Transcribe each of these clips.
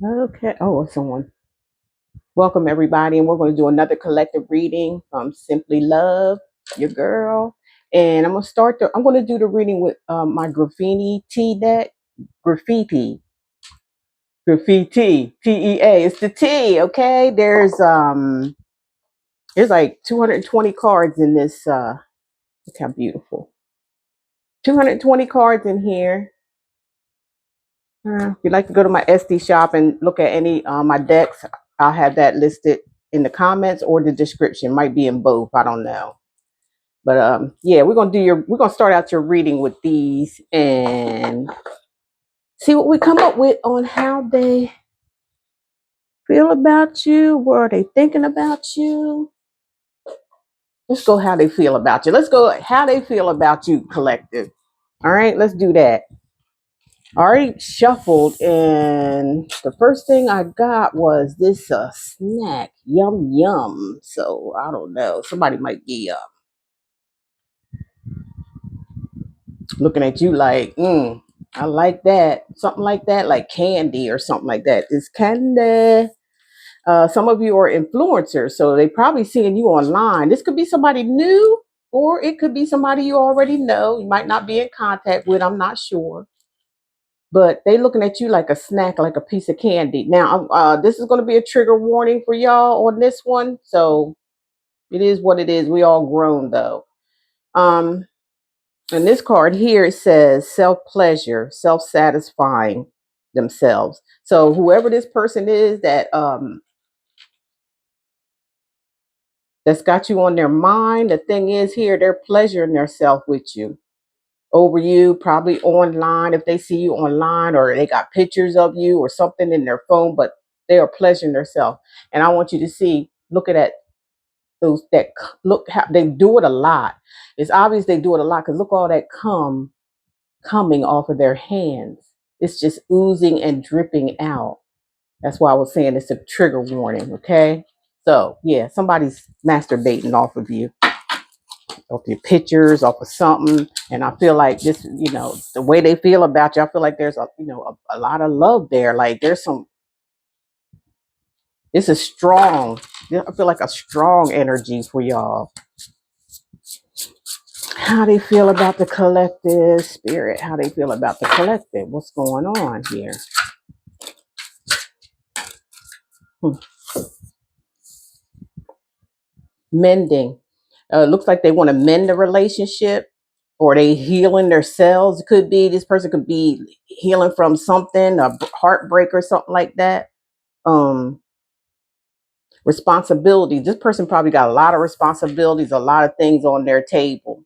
Okay. Oh, it's on. Welcome, everybody. And we're going to do another collective reading from Simply Love, your girl. And I'm going to do the reading with my graffiti tea deck. Graffiti. Graffiti. TEA. It's the T, okay? There's like 220 cards in this. Look how beautiful. 220 cards in here. If you'd like to go to my SD shop and look at any my decks, I'll have that listed in the comments or the description. Might be in both. I don't know. But yeah, we're gonna start out your reading with these and see what we come up with on how they feel about you. What are they thinking about you? Let's go how they feel about you. Let's go how they feel about you, collective. All right, let's do that. I already shuffled, and the first thing I got was this snack. Yum yum. So I don't know. Somebody might be looking at you like, I like that. Something like that, like candy or something like that. It's candy. Some of you are influencers, so they probably seeing you online. This could be somebody new, or it could be somebody you already know. You might not be in contact with. I'm not sure, but they looking at you like a snack, like a piece of candy. Now, this is going to be a trigger warning for y'all on this one. So it is what it is. We all grown though. Um, and this card here, it says self pleasure, self satisfying themselves. So whoever this person is that's got you on their mind, the thing is here, they're pleasuring themselves with you, over you, probably online if they see you online or they got pictures of you or something in their phone, but they are pleasuring themselves. And I want you to see, look at that, those that look how they do it a lot. It's obvious they do it a lot because look all that coming off of their hands. It's just oozing and dripping out. That's why I was saying it's a trigger warning. Okay. So yeah, somebody's masturbating off of you, off your pictures, off of something. And I feel like this, the way they feel about you, I feel like there's a lot of love there. Like it's a strong, I feel like a strong energy for y'all. How they feel about the collective spirit, how they feel about the collective. What's going on here? Hmm. Mending. Looks like they want to mend the relationship or they healing themselves. It could be this person could be healing from something, a heartbreak or something like that. Um, responsibilities. This person probably got a lot of responsibilities, a lot of things on their table.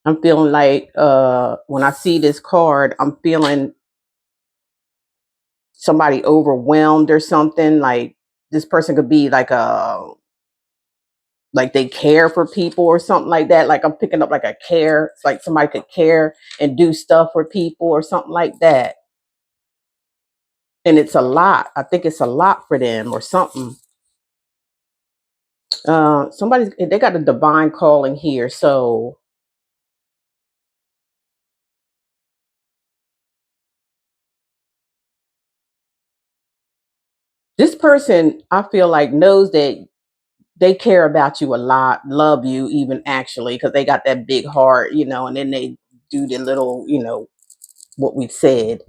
I'm feeling like when I see this card, I'm feeling somebody overwhelmed or something. Like this person could be like they care for people or something like that. Like I'm picking up like a care. It's like somebody could care and do stuff for people or something like that. And it's a lot. I think it's a lot for them or something. Somebody's they got a divine calling here. So this person, I feel like, knows that they care about you a lot, love you even actually, because they got that big heart, and then they do the little, what we said.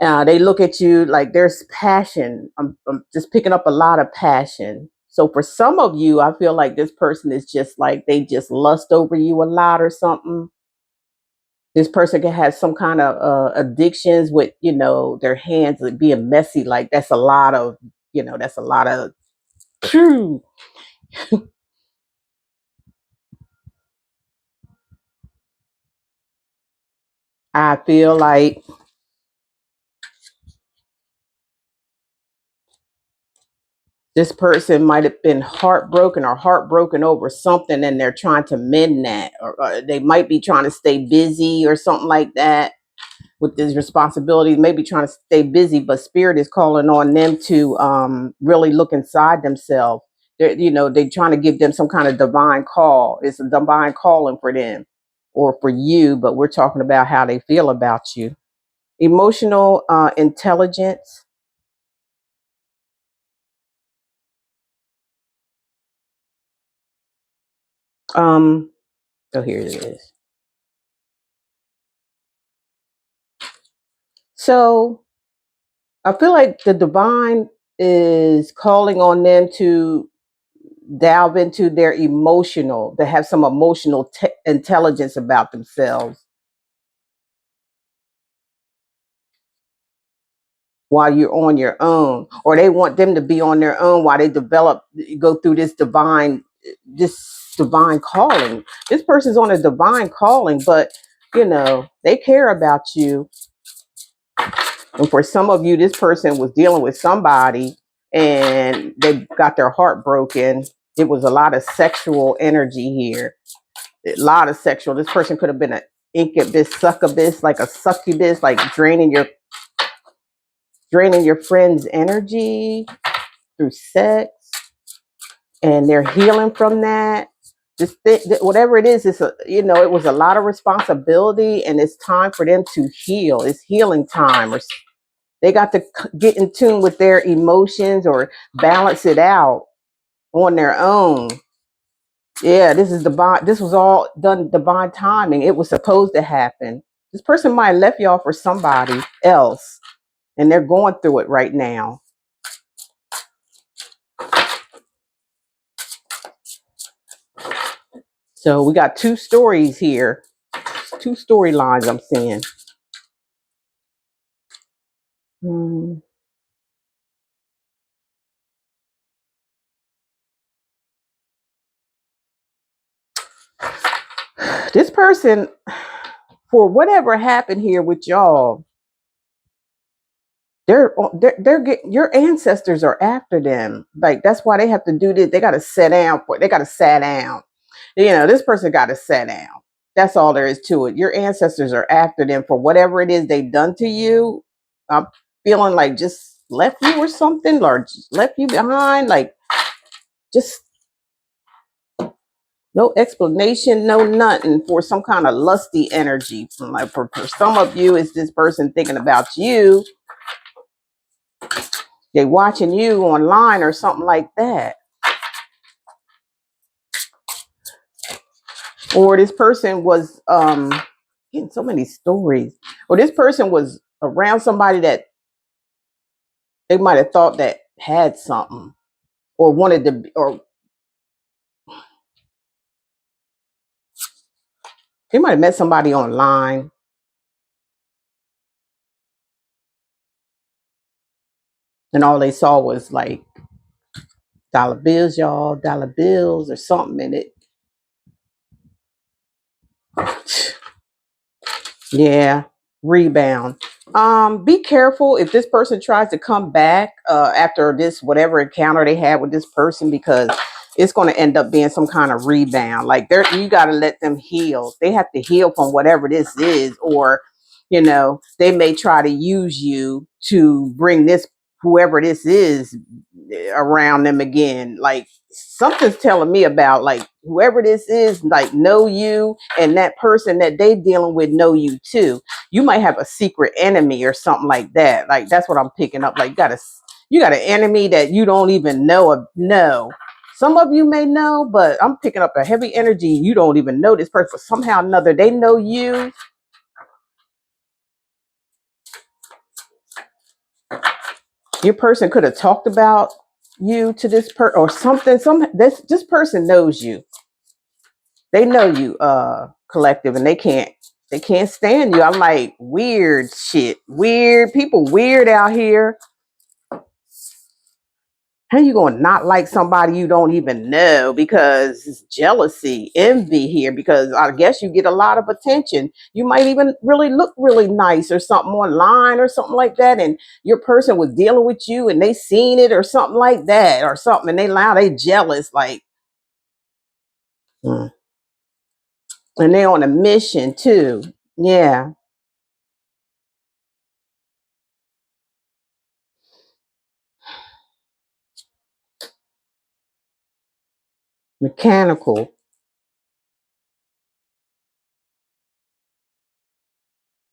They look at you like there's passion. I'm just picking up a lot of passion. So for some of you, I feel like this person is just like they just lust over you a lot or something. This person can have some kind of addictions with, their hands being messy. Like that's a lot of, that's a lot of. I feel like this person might have been heartbroken over something and they're trying to mend that, or they might be trying to stay busy or something like that with these responsibilities, maybe trying to stay busy, but spirit is calling on them to really look inside themselves. They're trying to give them some kind of divine call. It's a divine calling for them, or for you, but we're talking about how they feel about you. Emotional intelligence. Um, oh, here it is. So I feel like the divine is calling on them to delve into their emotional, to have some emotional intelligence about themselves while you're on your own, or they want them to be on their own while they develop, go through this divine calling. This person's on a divine calling, but they care about you. And for some of you, this person was dealing with somebody and they got their heart broken. It was a lot of sexual energy here. A lot of sexual. This person could have been an incubus, succubus, like a succubus, like draining your friend's energy through sex, and they're healing from that. Whatever it is, it was a lot of responsibility, and it's time for them to heal. It's healing time, or they got to get in tune with their emotions or balance it out on their own. Yeah, this is divine. This was all done divine timing. It was supposed to happen. This person might have left y'all for somebody else, and they're going through it right now. So we got two stories here, two storylines I'm seeing. Hmm. This person, for whatever happened here with y'all, they're getting, your ancestors are after them. Like, that's why they have to do this. They got to sit down for it. They got to sit down. This person got to sit down. That's all there is to it. Your ancestors are after them for whatever it is they've done to you. I'm feeling like just left you or something, or just left you behind. Like, just no explanation, no nothing, for some kind of lusty energy. Like, for some of you, it's this person thinking about you. They watching you online or something like that. Or this person was getting so many stories. Or this person was around somebody that they might have thought that had something, or wanted to, or they might have met somebody online, and all they saw was like dollar bills, y'all, dollar bills or something in it. Yeah, rebound. Be careful if this person tries to come back after this whatever encounter they had with this person, because it's going to end up being some kind of rebound. Like, you got to let them heal. They have to heal from whatever this is, or they may try to use you to bring this, whoever this is, around them again. Like, something's telling me about, like, whoever this is, like, know you, and that person that they dealing with know you too. You might have a secret enemy or something like that. Like, that's what I'm picking up. Like, you got an enemy that you don't even know. Some of you may know, but I'm picking up a heavy energy. You don't even know this person, but somehow or another they know you. Your person could have talked about you to this person or something. This person knows you. They know you, collective, and they can't stand you. I'm like, weird shit. Weird people, weird out here. How you gonna not like somebody you don't even know? Because it's jealousy, envy here, because I guess you get a lot of attention. You might even really look really nice or something online or something like that, and your person was dealing with you and they seen it or something like that or something, and they jealous, like, mm. And they on a mission too. Yeah. Mechanical.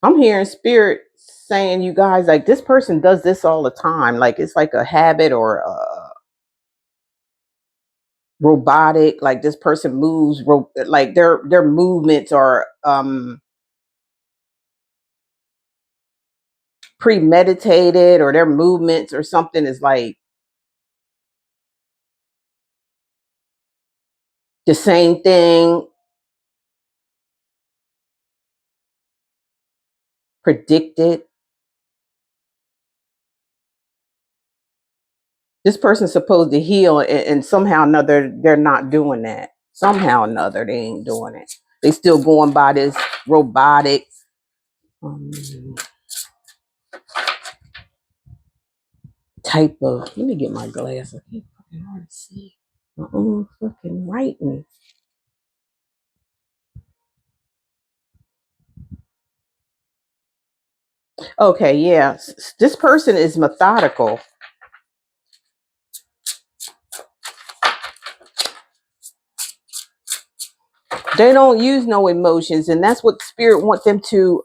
I'm hearing spirit saying, you guys, like this person does this all the time. Like it's like a habit or robotic. Like this person moves, like their movements are premeditated, or their movements or something is like the same thing, predicted. This person's supposed to heal, and somehow or another they're not doing that. Somehow or another they ain't doing it. They still going by this robotic um, type of. Let me get my glass. I can't fucking hard to see my own fucking writing. Okay, yeah. This person is methodical. They don't use no emotions, and that's what spirit want them to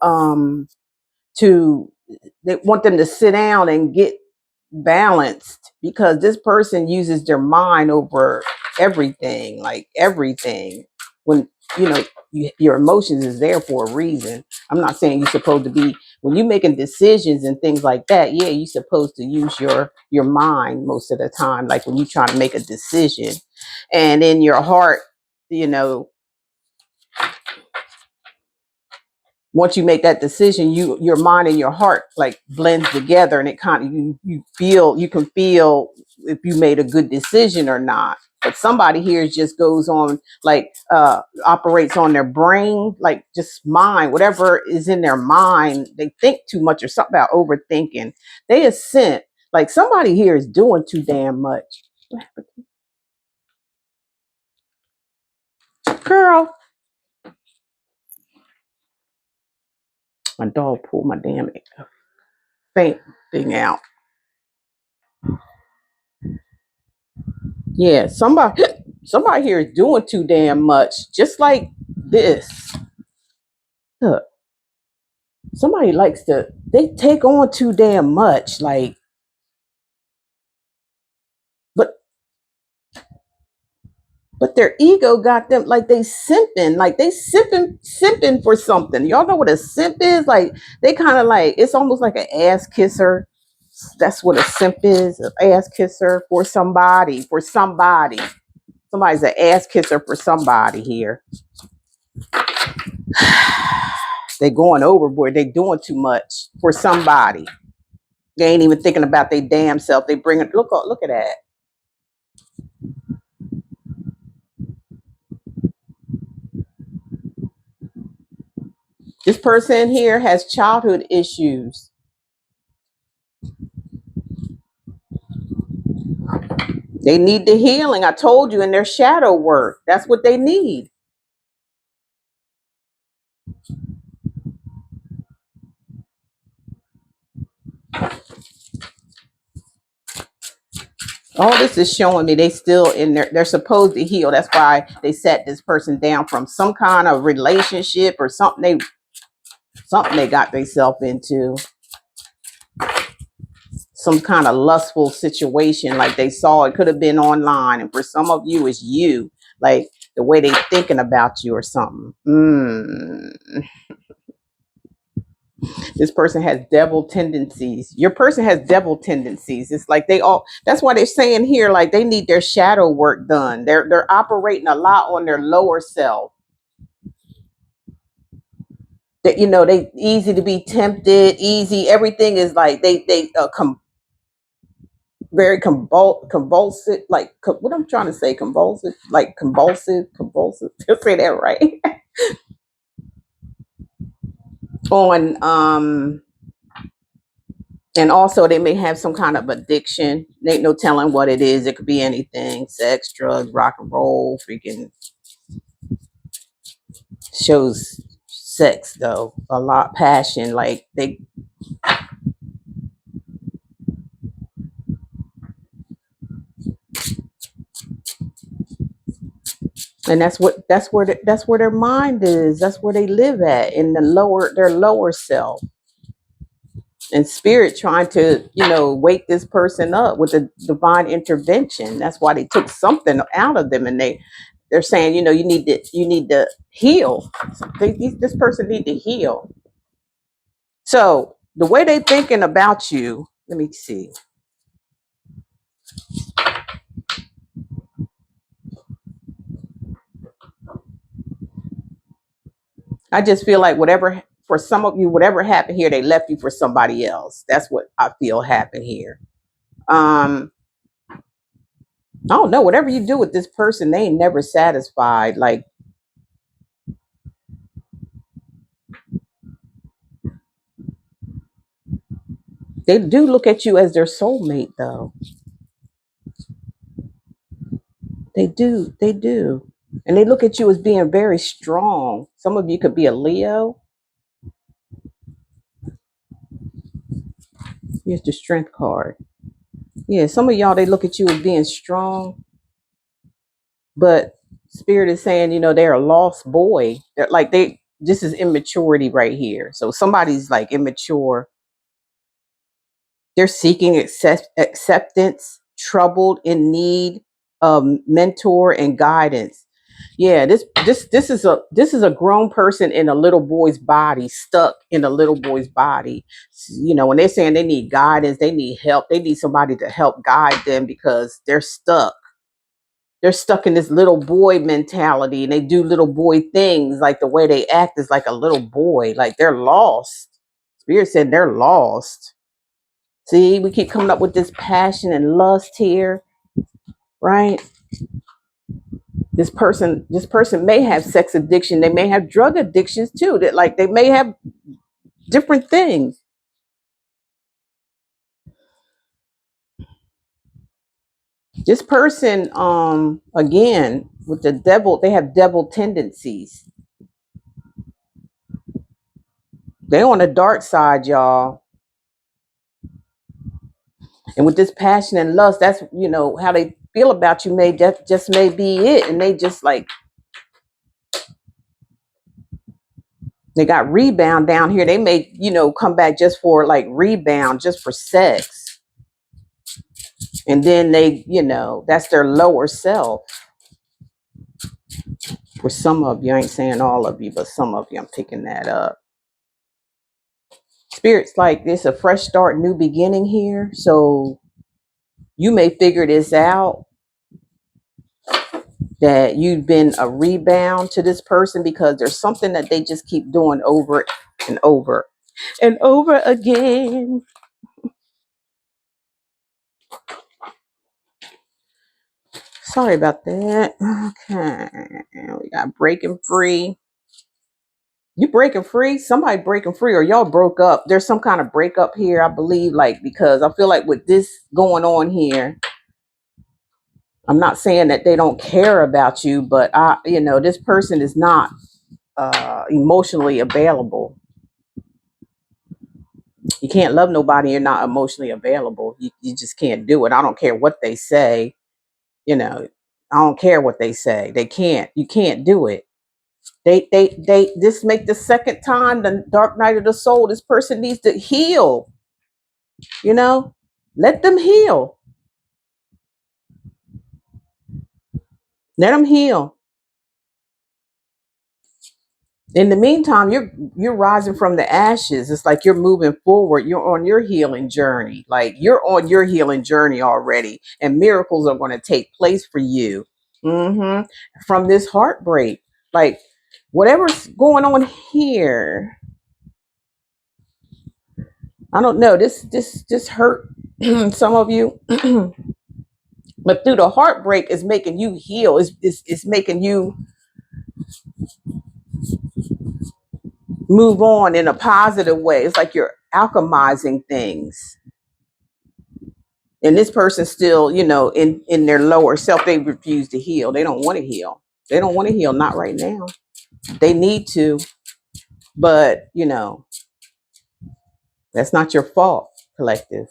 they want them to sit down and get balanced, because this person uses their mind over everything, like everything. When you know your emotions is there for a reason. I'm not saying you're supposed to be, when you're making decisions and things like that, yeah, you're supposed to use your mind most of the time, like when you're trying to make a decision. And in your heart, you know, once you make that decision, your mind and your heart like blends together, and it kind of you can feel if you made a good decision or not. But somebody here just goes on like operates on their brain, like just mind, whatever is in their mind. They think too much or something about overthinking. They assent. Like somebody here is doing too damn much. Girl, my dog pulled my damn faint thing out. Yeah, somebody here is doing too damn much. Just like this. Look, somebody likes to they take on too damn much. Like, but their ego got them like they simping, simping for something. Y'all know what a simp is? Like they kind of like, it's almost like an ass kisser. That's what a simp is, an ass kisser for somebody, Somebody's an ass kisser for somebody here. They going overboard. They doing too much for somebody. They ain't even thinking about their damn self. They bring it. Look at that. This person here has childhood issues. They need the healing. I told you, in their shadow work. That's what they need. All this is showing me they still in there. They're supposed to heal. That's why they set this person down from some kind of relationship or something they got themselves into. Some kind of lustful situation, like they saw it could have been online, and for some of you it's you, like the way they thinking about you or something. This person has devil tendencies. Your person has devil tendencies. It's like they all, that's why they're saying here like they need their shadow work done. They're operating a lot on their lower self. That, you know, they easy to be tempted, easy, everything is like they very convulsive, like what I'm trying to say, convulsive, like convulsive. Just say that right. On and also they may have some kind of addiction. There ain't no telling what it is. It could be anything: sex, drugs, rock and roll. Freaking shows sex though a lot, passion. Like And that's where their mind is. That's where they live at, in their lower self. And spirit trying to, wake this person up with a divine intervention. That's why they took something out of them, and they're saying, you need to heal. This person need to heal. So the way they thinking about you, let me see. I just feel like for some of you, whatever happened here, they left you for somebody else. That's what I feel happened here. I don't know. Whatever you do with this person, they ain't never satisfied. Like, they do look at you as their soulmate, though. They do. They do. And they look at you as being very strong. Some of you could be a Leo. Here's the strength card. Yeah, some of y'all, they look at you as being strong, but spirit is saying, they're a lost boy. They're like, this is immaturity right here. So somebody's like immature. They're seeking acceptance, troubled, in need of mentor and guidance. Yeah, this is a grown person in a little boy's body, stuck in a little boy's body. When they're saying they need guidance, they need help, they need somebody to help guide them because they're stuck. They're stuck in this little boy mentality, and they do little boy things. Like the way they act is like a little boy, like they're lost. Spirit said they're lost. See, we keep coming up with this passion and lust here, right? This person may have sex addiction. They may have drug addictions too. That, like, they may have different things. This person, again, with the devil, they have devil tendencies. They're on the dark side, y'all. And with this passion and lust, that's how they feel about you may just may be it. And they just like, they got rebound down here. They may, come back just for like rebound, just for sex. And then they, that's their lower self. For some of you, I ain't saying all of you, but some of you, I'm picking that up. Spirit's like, it's a fresh start, new beginning here. So you may figure this out, that you've been a rebound to this person because there's something that they just keep doing over and over and over again. Sorry about that. Okay. We got breaking free. You breaking free? Somebody breaking free, or y'all broke up. There's some kind of breakup here, I believe, like, because I feel like with this going on here, I'm not saying that they don't care about you, but this person is not emotionally available. You can't love nobody, you're not emotionally available. You just can't do it. I don't care what they say. I don't care what they say. They can't. You can't do it. They this make the second time the dark night of the soul. This person needs to heal. Let them heal. Let them heal. In the meantime, you're rising from the ashes. It's like you're moving forward. You're on your healing journey. Like, you're on your healing journey already, and miracles are going to take place for you. From this heartbreak, like, whatever's going on here, I don't know. This hurt some of you, but through the heartbreak, is making you heal. It's making you move on in a positive way. It's like you're alchemizing things. And this person still, in their lower self, they refuse to heal. They don't want to heal. They don't want to heal, not right now. They need to, but that's not your fault, collective.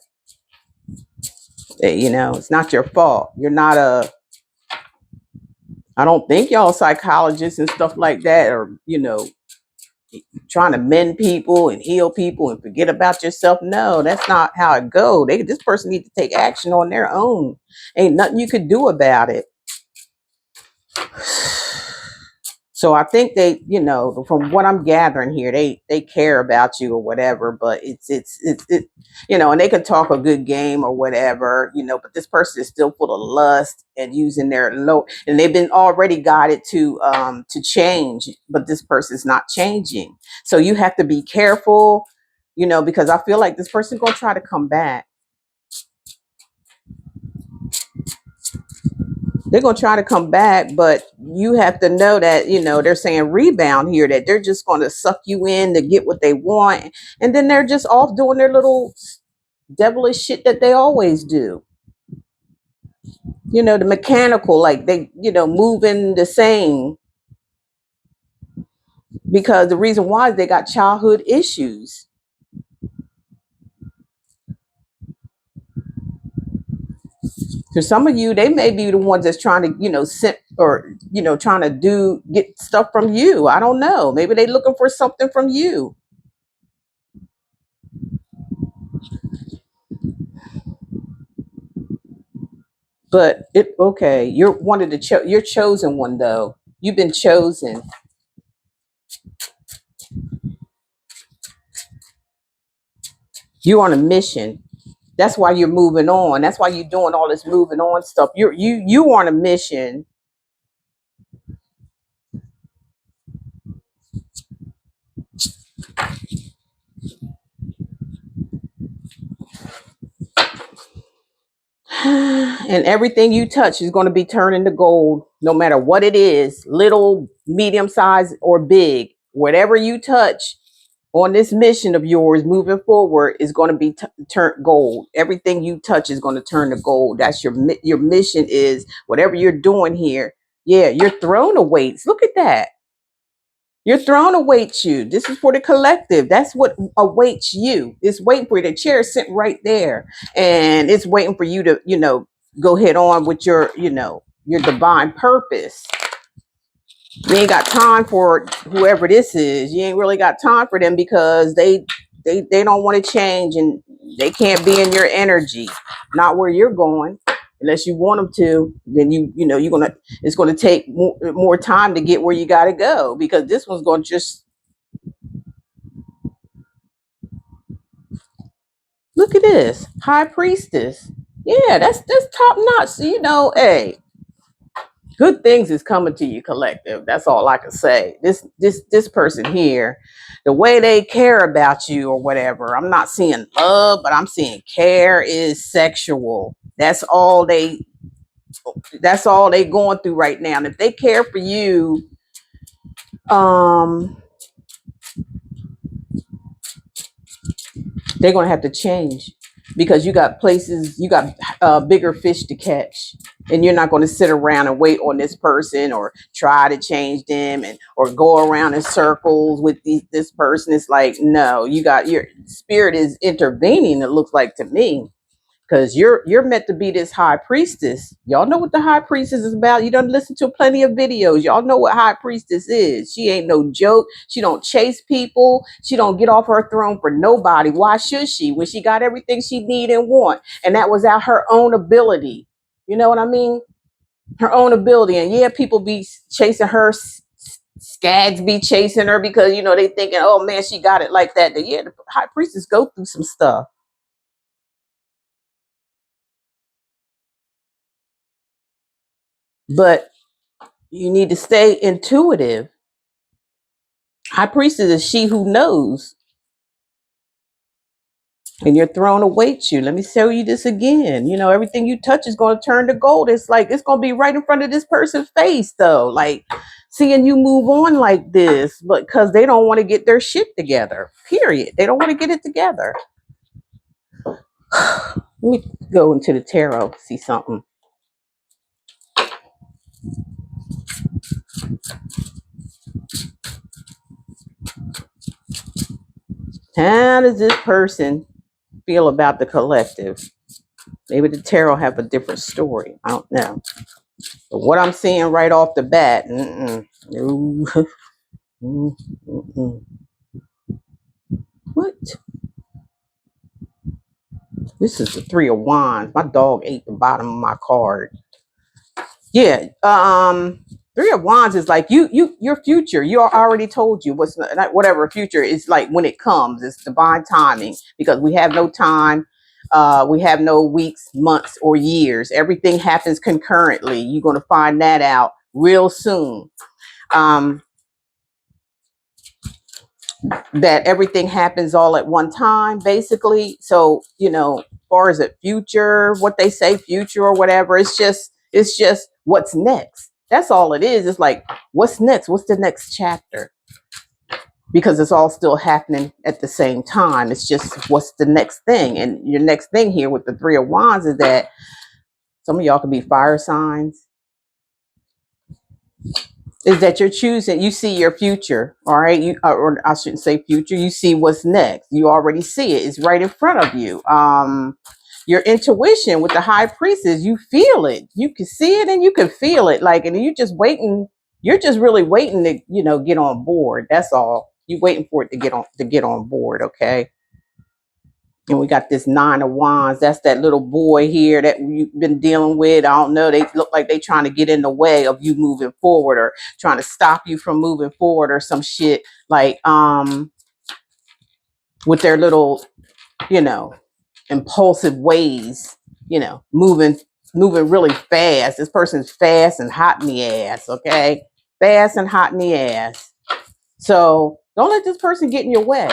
It's not your fault. You're not I don't think y'all psychologists and stuff like that are, trying to mend people and heal people and forget about yourself. No, that's not how it goes. This person needs to take action on their own. Ain't nothing you could do about it. So I think they, from what I'm gathering here, they care about you or whatever, but and they can talk a good game or whatever, but this person is still full of lust and using their low, and they've been already guided to change, but this person's not changing. So you have to be careful, because I feel like this person's gonna try to come back. They're going to try to come back, but you have to know that, they're saying rebound here, that they're just going to suck you in to get what they want. And then they're just off doing their little devilish shit that they always do. The mechanical, like they, moving the same. Because the reason why is they got childhood issues. For some of you, they may be the ones that's trying to, send or, trying to get stuff from you. I don't know. Maybe they're looking for something from you. But okay. You're one of the you're chosen one though. You've been chosen. You're on a mission. That's why you're moving on. That's why you're doing all this moving on stuff. You on a mission. And everything you touch is going to be turned into gold, no matter what it is, little, medium size, or big. Whatever you touch on this mission of yours moving forward is going to be turned gold. Everything you touch is going to turn to gold. That's your mission is whatever you're doing here. Yeah, your throne awaits. Look at that. Your throne awaits you. This is for the collective. That's what awaits you. It's waiting for you. The chair is sitting right there. And it's waiting for you to, go head on with your divine purpose. You ain't got time for whoever this is. You ain't really got time for them because they don't want to change and they can't be in your energy, not where you're going. Unless you want them to, then it's gonna take more time to get where you gotta go, because this one's gonna just look at this high priestess. Yeah, that's top notch. So, hey, good things is coming to you, collective. That's all I can say. This person here, the way they care about you or whatever, I'm not seeing love, but I'm seeing care is sexual. That's all they going through right now. And if they care for you, they're gonna have to change, because you got bigger fish to catch, and you're not going to sit around and wait on this person or try to change them or go around in circles with this person. It's like, no, your spirit is intervening, it looks like to me, because you're meant to be this high priestess. Y'all know what the high priestess is about. You don't listen to plenty of videos. Y'all know what high priestess is. She ain't no joke. She don't chase people. She don't get off her throne for nobody. Why should she, when she got everything she need and want? And that was out her own ability. You know what I mean? Her own ability. And yeah, people be chasing her. Skags be chasing her because, they thinking, oh man, she got it like that. Yeah, the high priestess go through some stuff. But you need to stay intuitive. High priestess is she who knows. And your throne awaits you. Let me show you this again. Everything you touch is going to turn to gold. It's like it's going to be right in front of this person's face, though. Like seeing you move on like this, but because they don't want to get their shit together. Period. They don't want to get it together. Let me go into the tarot, see something. How does this person feel about the collective? Maybe the tarot have a different story. I don't know. But what I'm seeing right off the bat, no. What? This is the Three of Wands. My dog ate the bottom of my card. Yeah. Three of Wands is like your future. You already told you what's not whatever future is like when it comes. It's divine timing because we have no time. We have no weeks, months, or years. Everything happens concurrently. You're gonna find that out real soon. That everything happens all at one time, basically. So, as far as a future, what they say, future or whatever, it's just what's next. That's all it is. It's like, what's next? What's the next chapter? Because it's all still happening at the same time. It's just what's the next thing. And your next thing here with the Three of Wands is that some of y'all could be fire signs. Is that you're choosing, you see your future, all right? Or I shouldn't say future, you see what's next. You already see it. It's right in front of you. Your intuition with the high priestess, you feel it. You can see it and you can feel it. Like, and you just waiting, you're just really waiting to, get on board. That's all. You waiting for it to get on board, okay? And we got this Nine of Wands. That's that little boy here that you've been dealing with. I don't know. They look like they trying to get in the way of you moving forward or trying to stop you from moving forward or some shit. Like, with their little, impulsive ways, moving really fast. This person's fast and hot in the ass, okay? Fast and hot in the ass. So don't let this person get in your way.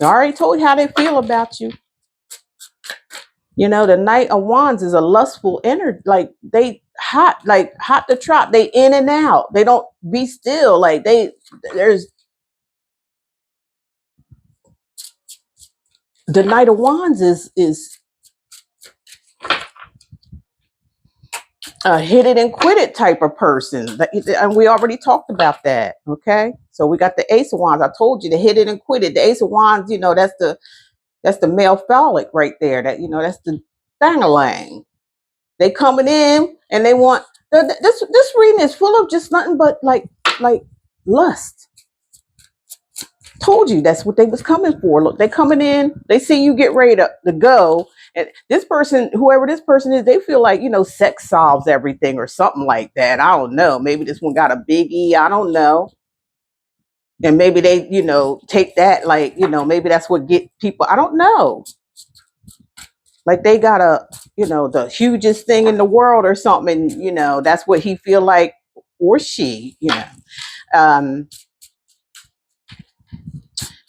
I already told you how they feel about you. The Knight of Wands is a lustful energy. Like they hot to trot. They in and out. They don't be still. Like there's the Knight of Wands is a hit it and quit it type of person. And we already talked about that. Okay. So we got the Ace of Wands. I told you to hit it and quit it. The Ace of Wands, that's the male phallic right there. That's the thang-a-lang. They coming in and they want this reading is full of just nothing but like lust. Told you that's what they was coming for. Look, they coming in, they see you get ready to go. And this person, whoever this person is, they feel like, sex solves everything or something like that. I don't know. Maybe this one got a big E. I don't know. And maybe they, take that like, maybe that's what get people. I don't know. Like they got the hugest thing in the world or something. And, that's what he feel like, or she,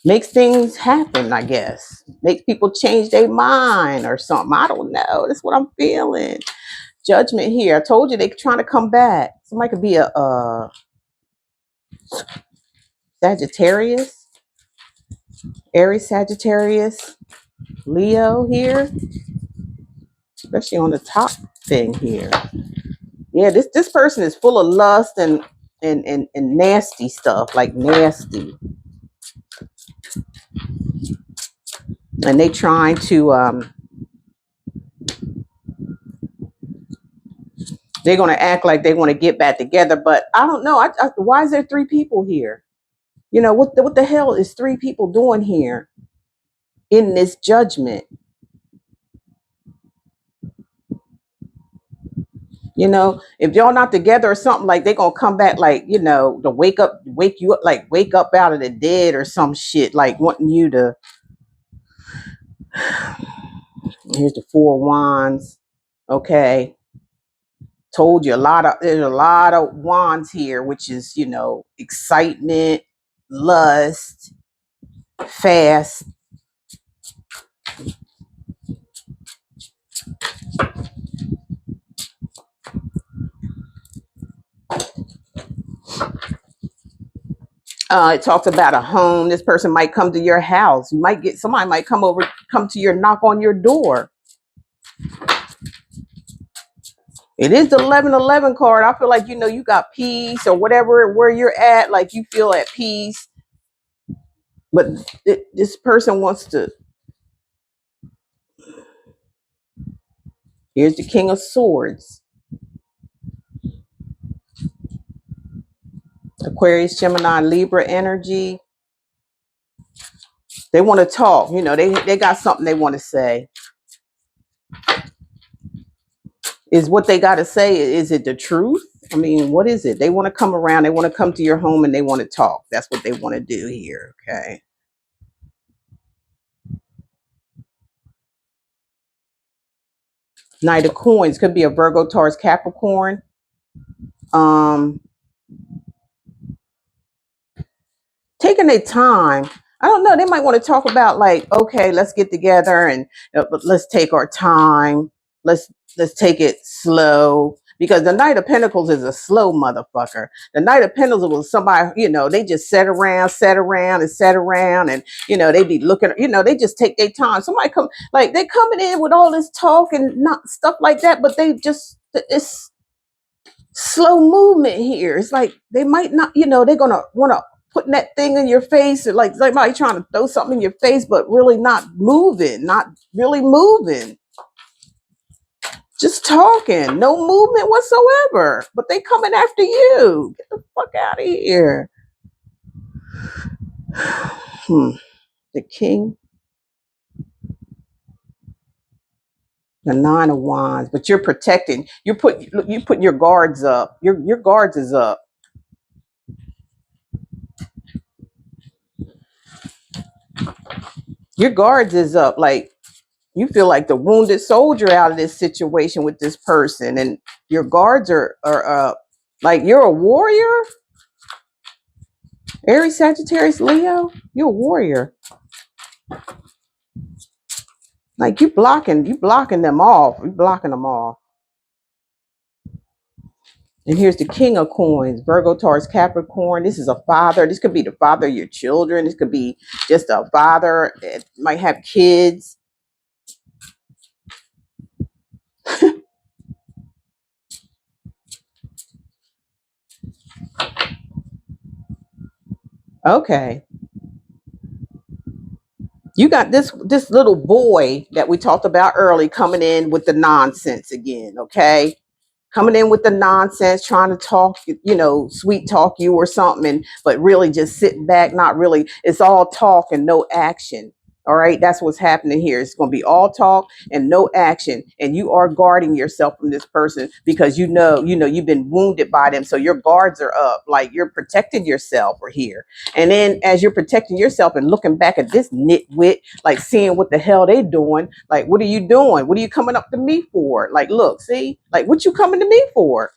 makes things happen, I guess. Makes people change their mind or something. I don't know. That's what I'm feeling. Judgment here. I told you they trying to come back. Somebody could be a Sagittarius, Aries, Sagittarius, Leo here, especially on the top thing here. Yeah, this person is full of lust and nasty stuff, like nasty. And they trying to they're gonna act like they want to get back together, but I don't know. Why is there three people here? What the hell is three people doing here in this judgment? If y'all not together or something, like they're gonna come back like, to wake you up, like wake up out of the dead or some shit, like wanting you to. Here's the Four of Wands. Okay. Told you there's a lot of wands here, which is, excitement, lust, fast. It talks about a home. This person might come to your house. Somebody might come to your knock on your door. It is the 1111 card. I feel like, you got peace or whatever, where you're at, like you feel at peace. But this person wants to. Here's the King of Swords. Aquarius, Gemini, Libra energy. They want to talk. You know, they got something they want to say. Is what they got to say, is it the truth? I mean, what is it? They want to come around. They want to come to your home and they want to talk. That's what they want to do here. Okay. Knight of Coins could be a Virgo, Taurus, Capricorn. Um, Taking their time. I don't know. They might want to talk about like, okay, let's get together and let's take our time. Let's let's take it slow, because the Knight of Pentacles is a slow motherfucker. The Knight of Pentacles was somebody, you know, they just sat around, and you know they be looking, you know, they just take their time. Somebody come like they coming in with all this talk and not stuff like that, but they just it's slow movement here. It's like they might not, you know, they're gonna want to put that thing in your face, or like somebody trying to throw something in your face, but really not moving, not really moving, just talking, no movement whatsoever. But they coming after you. Get the fuck out of here. The King, the Nine of Wands, but you're protecting. You put your guards up. Your guards is up. Your guards is up. Like you feel like the wounded soldier out of this situation with this person, and your guards are up. Like you're a warrior. Aries, Sagittarius, Leo, you're a warrior. Like you blocking them off. You blocking them off. And here's the King of Coins, Virgo, Taurus, Capricorn. This is a father. This could be the father of your children. This could be just a father. It might have kids. Okay. You got this little boy that we talked about early coming in with the nonsense again, okay? Coming in with the nonsense, trying to talk, you know, sweet talk you or something, but really just sitting back, not really. It's all talk and no action. All right, that's what's happening here. It's going to be all talk and no action, and you are guarding yourself from this person because you know, you've been wounded by them, so your guards are up, like you're protecting yourself or here. And then as you're protecting yourself and looking back at this nitwit, like seeing what the hell they doing, like what are you doing? What are you coming up to me for? Like, look, see, like what you coming to me for?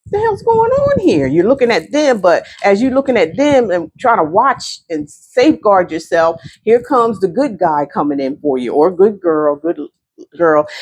The hell's going on here? You're looking at them, but as you're looking at them and trying to watch and safeguard yourself, here comes the good guy coming in for you, or good girl,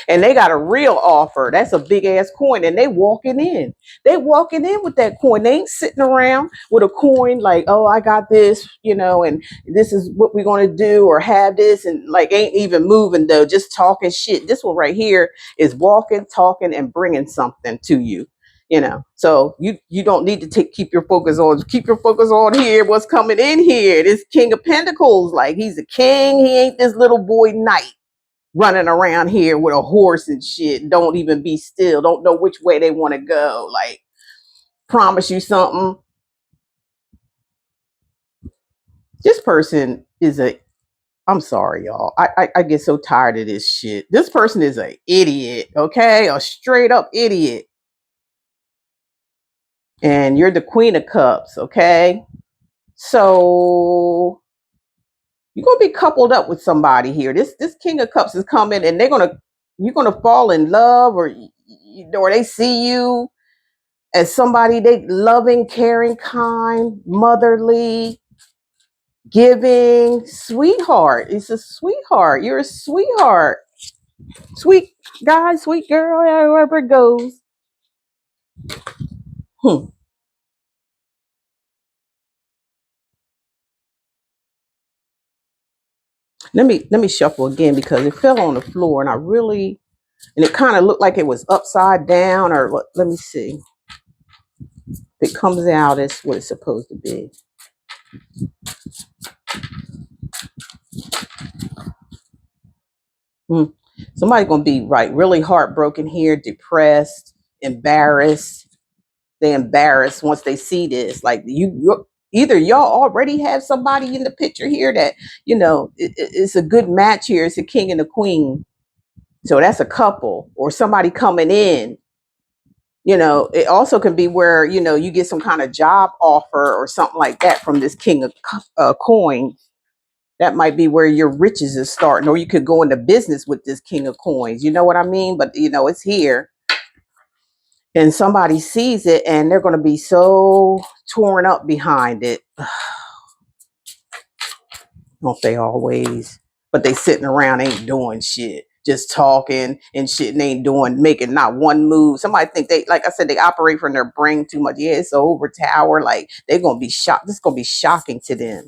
and they got a real offer. That's a big ass coin, and they walking in. They walking in with that coin. They ain't sitting around with a coin like, oh, I got this, you know, and this is what we're gonna do, or have this, and like ain't even moving though, just talking shit. This one right here is walking, talking, and bringing something to you. You know, so you don't need to keep your focus on here, what's coming in here. This King of Pentacles, like he's a king. He ain't this little boy knight running around here with a horse and shit. Don't even be still. Don't know which way they want to go. Like, promise you something. This person is a, I'm sorry, y'all. I get so tired of this shit. This person is an idiot, okay? A straight up idiot. And you're the Queen of Cups, okay? So you're gonna be coupled up with somebody here. This King of Cups is coming, and you're gonna fall in love, or they see you as somebody they loving, caring, kind, motherly, giving, sweetheart. It's a sweetheart. You're a sweetheart, sweet guy, sweet girl, wherever it goes. Let me shuffle again because it fell on the floor, and it kind of looked like it was upside down, or what? Let me see. If it comes out as what it's supposed to be. Hmm. Somebody's gonna be really heartbroken here, depressed, embarrassed. They embarrassed once they see this. Like you're either y'all already have somebody in the picture here that, it's a good match here. It's a king and a queen. So that's a couple or somebody coming in. It also can be where, you get some kind of job offer or something like that from this king of coins. That might be where your riches is starting, or you could go into business with this king of coins. You know what I mean? But it's here, and somebody sees it and they're going to be so torn up behind it. Don't they always? But they sitting around ain't doing shit, just talking and shit, and ain't making not one move. Somebody think they, like I said, they operate from their brain too much. Yeah, it's over, tower. Like they're gonna be shocked. This is gonna be shocking to them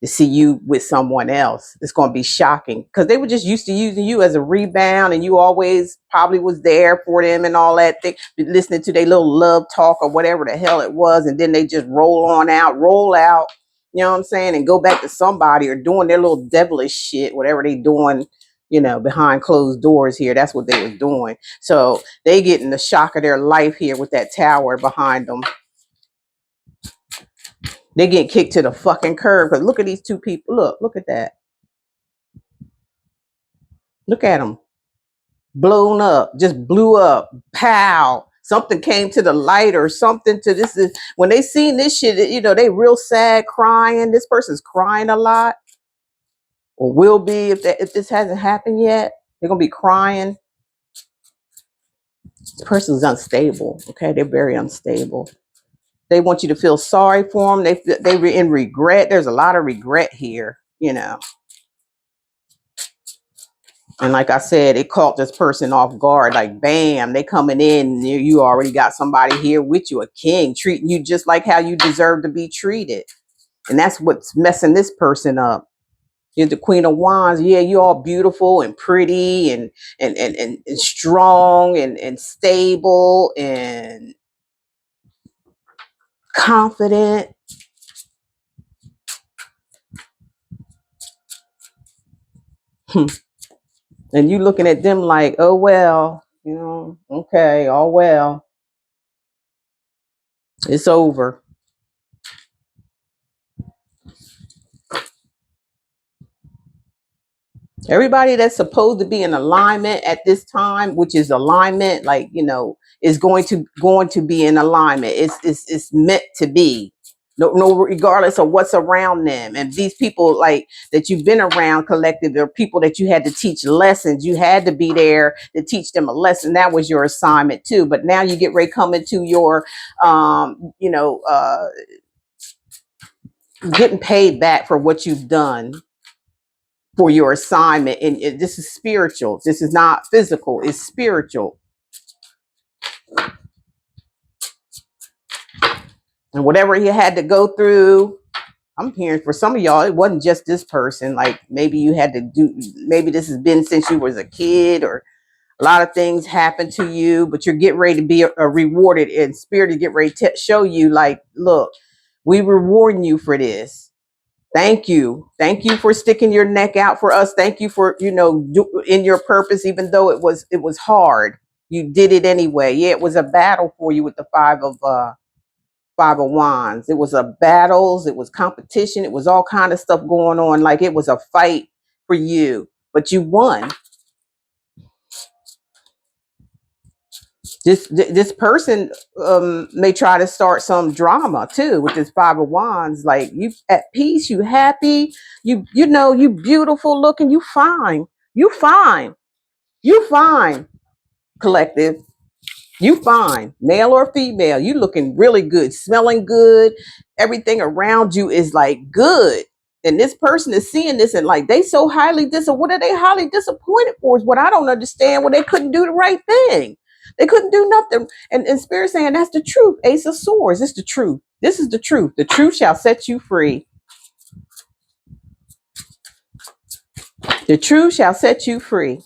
to see you with someone else. It's going to be shocking because they were just used to using you as a rebound, and you always probably was there for them and all that thing, listening to their little love talk or whatever the hell it was. And then they just roll out, you know what I'm saying? And go back to somebody or doing their little devilish shit, whatever they doing, behind closed doors here. That's what they was doing. So they getting the shock of their life here with that tower behind them. They get kicked to the fucking curb because look at these two people. Look at that. Look at them. Blown up, just blew up. Pow. Something came to the light or something to this. When they seen this shit, they real sad, crying. This person's crying a lot, or will be if this hasn't happened yet. They're gonna be crying. This person's unstable. Okay, they're very unstable. They want you to feel sorry for them. They were in regret. There's a lot of regret here. And like I said, it caught this person off guard. Like, bam, they coming in. You already got somebody here with you, a king, treating you just like how you deserve to be treated. And that's what's messing this person up. You're the Queen of Wands. Yeah, you're all beautiful and pretty and strong and stable and confident. And you looking at them like, oh, well, okay, all well. It's over. Everybody that's supposed to be in alignment at this time, which is alignment, like, is going to be in alignment. It's meant to be. No, regardless of what's around them. And these people like that you've been around collective, they're people that you had to teach lessons. You had to be there to teach them a lesson. That was your assignment too. But now you get ready to come into your getting paid back for what you've done for your assignment. And this is spiritual. This is not physical. It's spiritual. And whatever he had to go through, I'm hearing for some of y'all, it wasn't just this person. Like maybe you had to maybe this has been since you was a kid, or a lot of things happened to you, but you're getting ready to be rewarded, and spirit to get ready to show you like, look, we rewarding you for this. Thank you. Thank you for sticking your neck out for us. Thank you for, in your purpose, even though it was hard. You did it anyway. Yeah, it was a battle for you with the five of wands. It was a battles. It was competition. It was all kind of stuff going on. Like it was a fight for you, but you won. This person may try to start some drama too with this five of wands. Like you at peace, you happy, you beautiful looking, you fine, collective, you fine, male or female, you looking really good, smelling good, everything around you is like good. And this person is seeing this and like they so highly what are they highly disappointed for is what I don't understand. Well, they couldn't do the right thing. They couldn't do nothing. And Spirit saying that's the truth. Ace of Swords. It's the truth. This is the truth. The truth shall set you free. The truth shall set you free.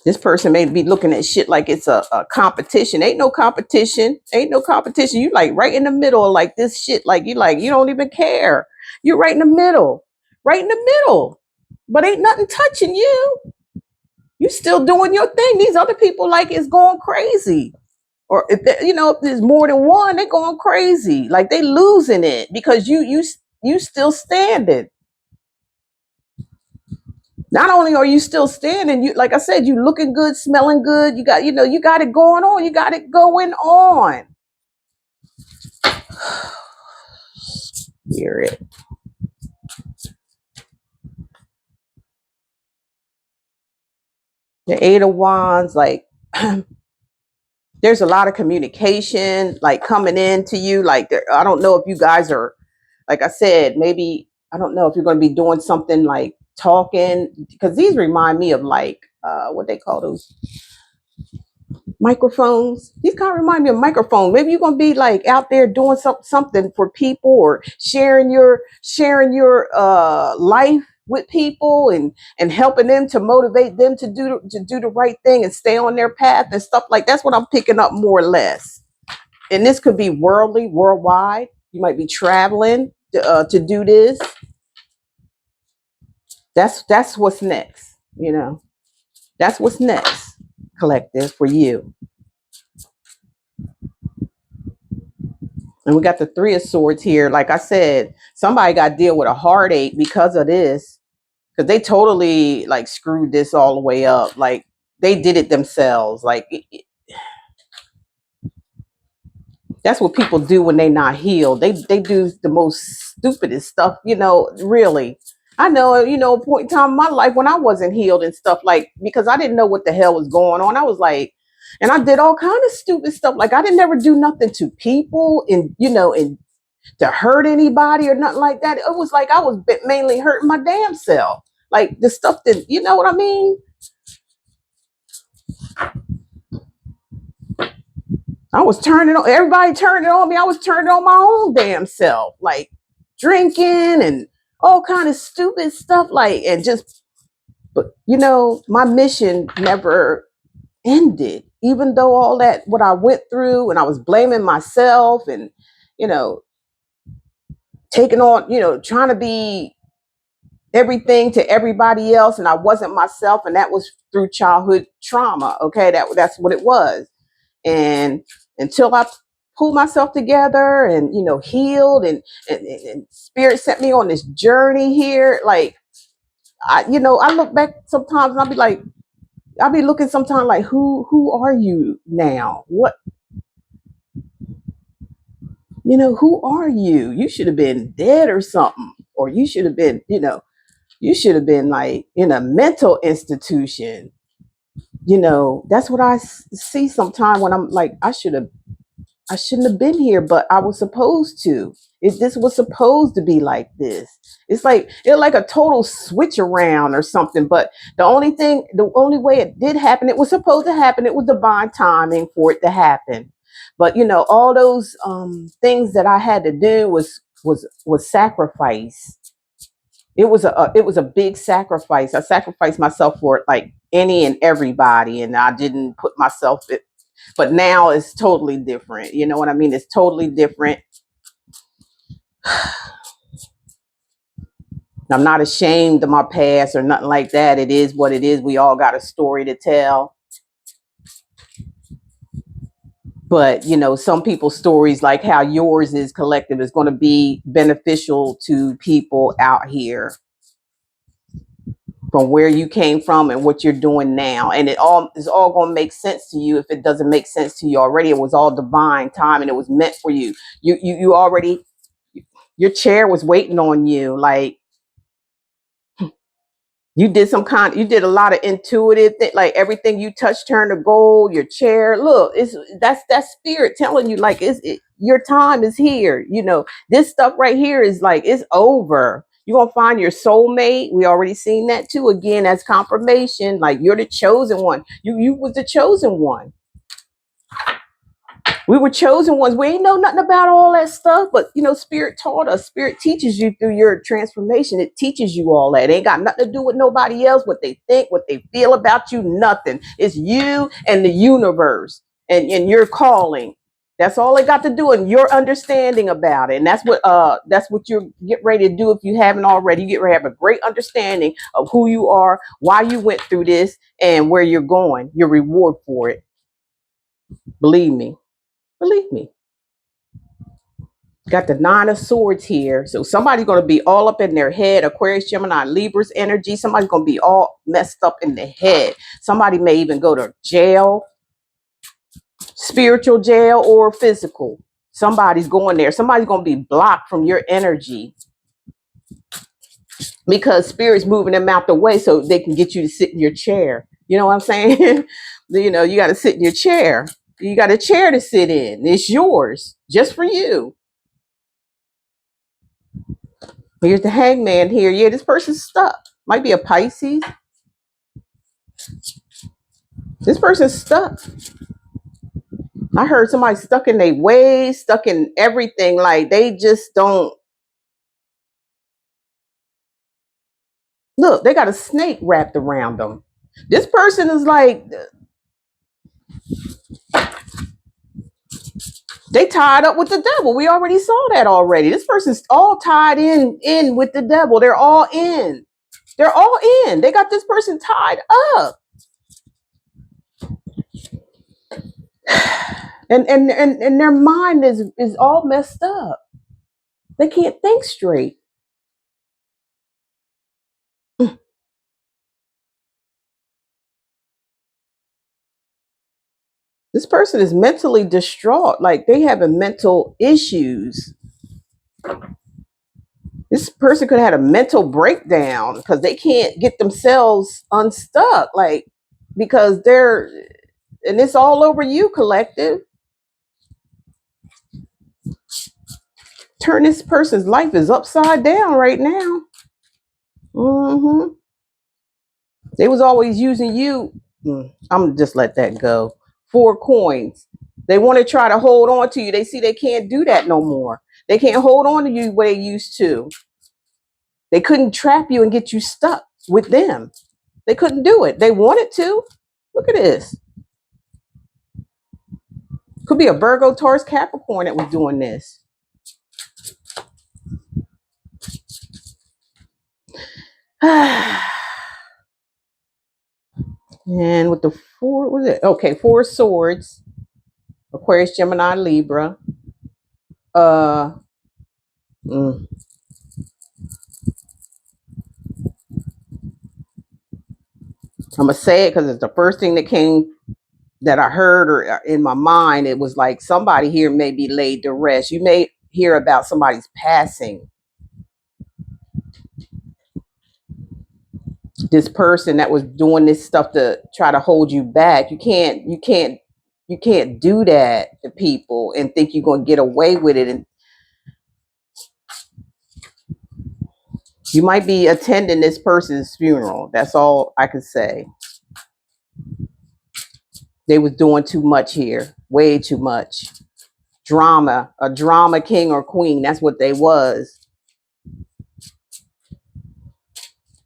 This person may be looking at shit like it's a competition. Ain't no competition. Ain't no competition. You like right in the middle of like this shit. Like you don't even care. You're right in the middle. Right in the middle. But ain't nothing touching you. You still doing your thing. These other people like it's going crazy. Or if if there's more than one, they're going crazy. Like they losing it because you still standing. Not only are you still standing, you like I said, you looking good, smelling good. You got you got it going on. You got it going on. Spirit. The Eight of Wands, like there's a lot of communication like coming in to you. Like I don't know if you guys are, like I said, maybe I don't know if you're going to be doing something like talking, because these remind me of like what they call those microphones. These kind of remind me of microphones. Maybe you're gonna be like out there doing something for people, or sharing your life with people, and helping them to motivate them to do the right thing and stay on their path and stuff like that's what I'm picking up more or less. And this could be worldwide. You might be traveling to do this. That's what's next. That's what's next, collective, for you. And we got the Three of Swords here. Like I said, somebody got to deal with a heartache because of this. Because they totally like screwed this all the way up. Like they did it themselves. Like that's what people do when they're not healed. They do the most stupidest stuff, really. I know, a point in time in my life when I wasn't healed and stuff, like, because I didn't know what the hell was going on. I was like, and I did all kind of stupid stuff. Like I didn't never do nothing to people, and to hurt anybody or nothing like that. It was like I was mainly hurting my damn self. Like the stuff that, you know what I mean? I was turning on, everybody turning on me. I was turning on my own damn self, like drinking and all kind of stupid stuff. Like, and just, but my mission never ended, even though all that, what I went through, and I was blaming myself and, you know, taking on, trying to be everything to everybody else, and I wasn't myself, and that was through childhood trauma. Okay, that's what it was. And until I pulled myself together and healed, and spirit sent me on this journey here, like I look back sometimes and I'll be looking sometimes like, who are you now? What, who are you? You should have been dead or something, or you should have been, you should have been like in a mental institution. That's what I see sometimes when I'm like, I shouldn't have been here, but I was supposed to. This was supposed to be like this. It's like a total switch around or something. But the only way it did happen, it was supposed to happen. It was divine timing for it to happen. But all those things that I had to do was sacrifice. It was a big sacrifice. I sacrificed myself for like any and everybody, and I didn't put myself. But now it's totally different. You know what I mean? It's totally different. I'm not ashamed of my past or nothing like that. It is what it is. We all got a story to tell. But some people's stories, like how yours is, collective, is going to be beneficial to people out here, from where you came from and what you're doing now. And it all is all going to make sense to you. If it doesn't make sense to you already, it was all divine time and it was meant for you. You already, your chair was waiting on you. Like you did a lot of intuitive thing, like everything you touched turned to gold. Your chair, look, that's spirit telling you, like, your time is here. This stuff right here is like, it's over. You're gonna find your soulmate. We already seen that too. Again, as confirmation, like you're the chosen one. You was the chosen one. We were chosen ones. We ain't know nothing about all that stuff, but spirit taught us. Spirit teaches you through your transformation. It teaches you all that. It ain't got nothing to do with nobody else, what they think, what they feel about you, nothing. It's you and the universe and your calling. That's all they got to do, and your understanding about it. And that's what you're get ready to do if you haven't already. You get ready to have a great understanding of who you are, why you went through this, and where you're going, your reward for it. Believe me. Believe me. Got the Nine of Swords here. So somebody's going to be all up in their head. Aquarius, Gemini, Libra's energy. Somebody's going to be all messed up in the head. Somebody may even go to jail, spiritual jail or physical. Somebody's going there. Somebody's going to be blocked from your energy because spirit's moving them out the way so they can get you to sit in your chair. You know what I'm saying? You know, you got to sit in your chair. You got a chair to sit in. It's yours just for you. Here's the Hangman here. Yeah, this person's stuck. Might be a Pisces. This person's stuck. I heard somebody stuck in their ways, stuck in everything. Like they just don't. Look, they got a snake wrapped around them. This person is like, they tied up with the devil. We already saw that already. This person's all tied in with the devil. They're all in. They're all in. They got this person tied up. And their mind is all messed up. They can't think straight. This person is mentally distraught. Like they having mental issues. This person could have had a mental breakdown because they can't get themselves unstuck. Like, because and it's all over you, collective. Turn this person's life is upside down right now. They was always using you. I'm just let that go. 4 coins. They want to try to hold on to you. They see they can't do that no more. They can't hold on to you the way they used to. They couldn't trap you and get you stuck with them. They couldn't do it. They wanted to. Look at this. Could be a Virgo, Taurus, Capricorn that was doing this. And with the 4, what was it? Okay, 4 swords. Aquarius, Gemini, Libra. I'm gonna say it because it's the first thing that I heard or in my mind. It was like somebody here may be laid to rest. You may hear about somebody's passing. This person that was doing this stuff to try to hold you back. You can't do that to people and think you're gonna get away with it. And you might be attending this person's funeral. That's all I can say. They was doing too much here, way too much drama, a drama king or queen. That's what they was.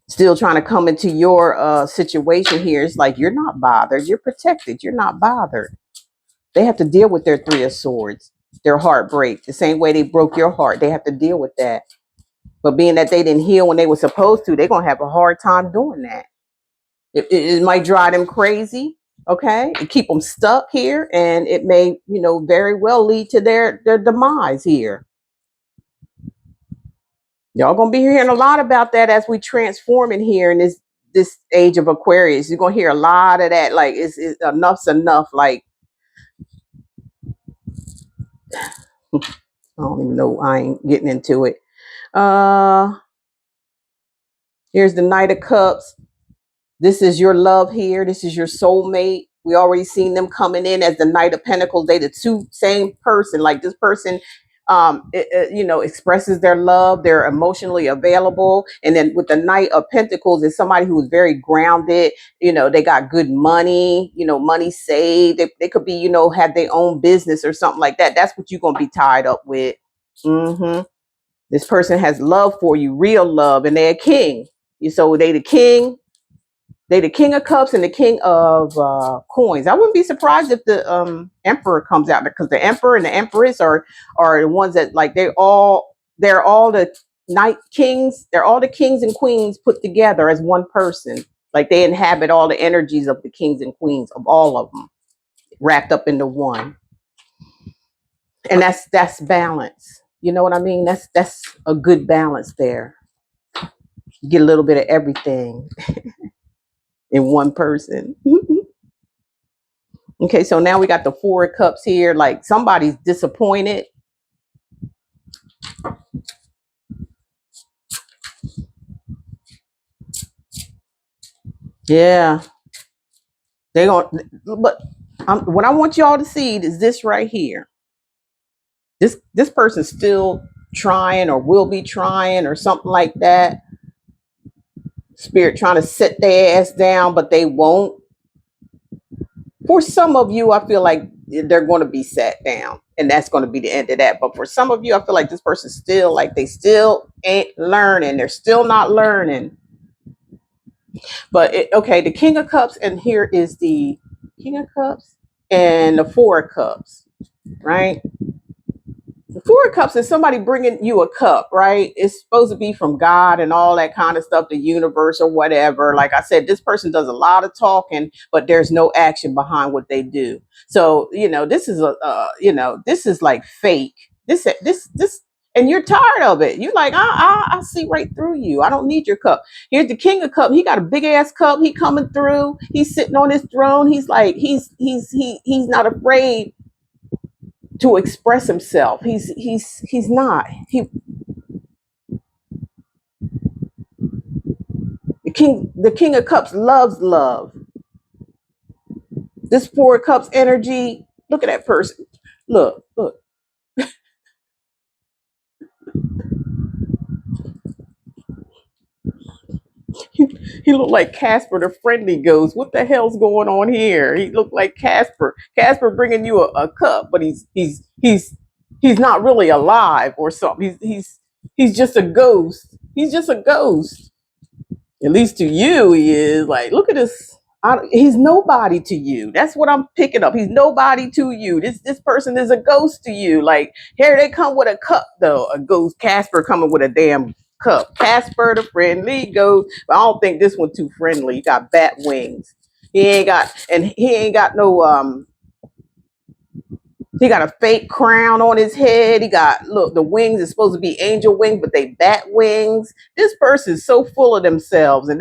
Still trying to come into your situation here. It's like you're not bothered. You're protected. You're not bothered. They have to deal with their 3 of swords, their heartbreak. The same way they broke your heart, they have to deal with that. But being that they didn't heal when they were supposed to, they're gonna have a hard time doing that. It might drive them crazy. Okay, and keep them stuck here, and it may, very well lead to their demise here. Y'all gonna be hearing a lot about that as we transform in here in this age of Aquarius. You're gonna hear a lot of that. Like it's enough's enough. Like I don't even know. I ain't getting into it. Here's the Knight of Cups. This is your love here. This is your soulmate. We already seen them coming in as the Knight of Pentacles. They the two same person. Like this person, expresses their love. They're emotionally available. And then with the Knight of Pentacles is somebody who is very grounded. They got good money. Money saved. They could be, have their own business or something like that. That's what you're gonna be tied up with. This person has love for you, real love, and they're a king. So they the king. They the King of Cups and the King of Coins. I wouldn't be surprised if the Emperor comes out, because the Emperor and the Empress are the ones that, like, they're all the Knight Kings. They're all the kings and queens put together as one person. Like, they inhabit all the energies of the kings and queens of all of them, wrapped up into one. And that's balance. You know what I mean? That's a good balance there. You get a little bit of everything in one person. Okay, so now we got the Four of Cups here. Like, somebody's disappointed. Yeah, they going. But what I want y'all to see is this right here. This person's still trying, or will be trying, or something like that. Spirit trying to sit their ass down, but they won't. For some of you, I feel like they're going to be sat down, and that's going to be the end of that. But for some of you, I feel like this person's still, like, they still ain't learning. They're still not learning. But okay, the King of Cups, and here is the King of Cups and the Four of Cups, right? The Four of Cups is somebody bringing you a cup, right? It's supposed to be from God and all that kind of stuff, the universe or whatever. Like I said, this person does a lot of talking, but there's no action behind what they do. So, this is this is like fake. This, and you're tired of it. You're like, I see right through you. I don't need your cup. Here's the King of Cups. He got a big ass cup. He coming through. He's sitting on his throne. He's like, he's not afraid to express himself. He's not. The King of Cups loves love. This Four of Cups energy. Look at that person. Look. He looked like Casper the Friendly Ghost. What the hell's going on here? He looked like Casper. Casper bringing you a cup, but he's not really alive or something. He's just a ghost. He's just a ghost. At least to you, he is. Like, look at this. He's nobody to you. That's what I'm picking up. He's nobody to you. This person is a ghost to you. Like, here they come with a cup, though. A ghost. Casper coming with a damn cup. Casper the Friendly Ghost. But I don't think this one too friendly. He got bat wings. He ain't got no he got a fake crown on his head. He got, look, the wings is supposed to be angel wings, but they bat wings. This person is so full of themselves, and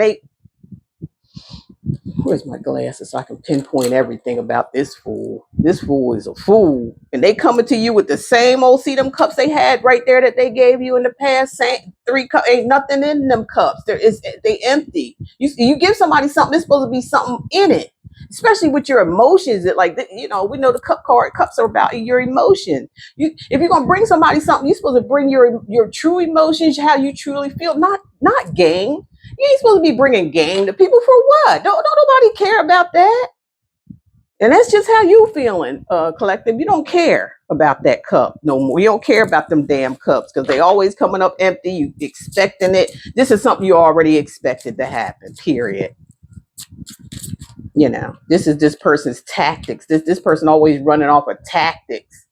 where's my glasses so I can pinpoint everything about this fool? This fool is a fool. And they coming to you with the same old, see them cups they had right there that they gave you in the past? Same, 3 cups, ain't nothing in them cups. They empty. You give somebody something, there's supposed to be something in it. Especially with your emotions, that, like, we know the cups are about your emotion. If you're gonna bring somebody something, you're supposed to bring your true emotions, how you truly feel, not game. You ain't supposed to be bringing game to people for what? Don't nobody care about that. And that's just how you feeling, collective. You don't care about that cup no more. You don't care about them damn cups, because they always coming up empty. You expecting it. This is something you already expected to happen, period. This is this person's tactics. This person always running off of tactics.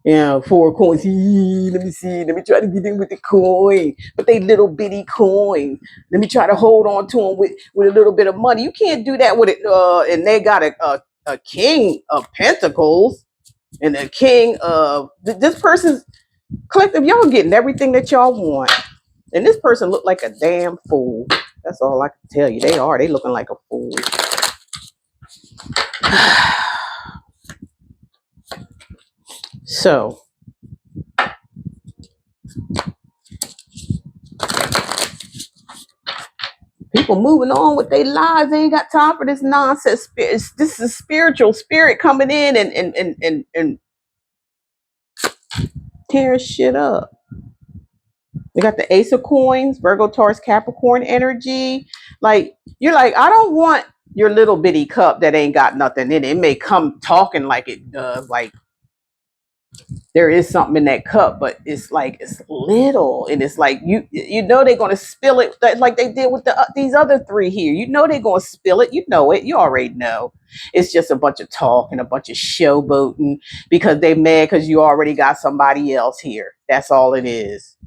4 coins. Let me see. Let me try to get in with the coin. But they little bitty coins. Let me try to hold on to them with a little bit of money. You can't do that with it. And they got a King of Pentacles and a King of this person's collective. Y'all getting everything that y'all want. And this person looked like a damn fool. That's all I can tell you. They looking like a fool. So, people moving on with their lives. They ain't got time for this nonsense. This is spiritual spirit coming in and tearing shit up. We got the Ace of Coins, Virgo, Taurus, Capricorn energy. Like, you're like, I don't want your little bitty cup that ain't got nothing in it. It may come talking like it does. Like, There is something in that cup, but it's like it's little, and it's like you know they're gonna spill it like they did with these other three here. You know they're gonna spill it. You know it. You already know. It's just a bunch of talk and a bunch of showboating because they mad because you already got somebody else here. That's all it is.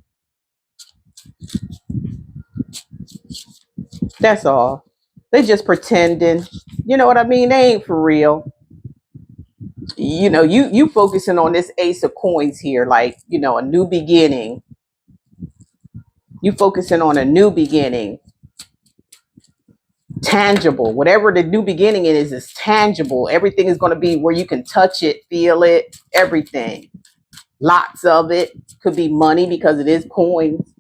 That's all. They just pretending. You know what I mean? They ain't for real. You know, you focusing on this ace of coins here, like, you know, a new beginning. You focusing on a new beginning, tangible. Whatever the new beginning is tangible. Everything is going to be where you can touch it, feel it, everything. Lots of it. Could be money because it is coins.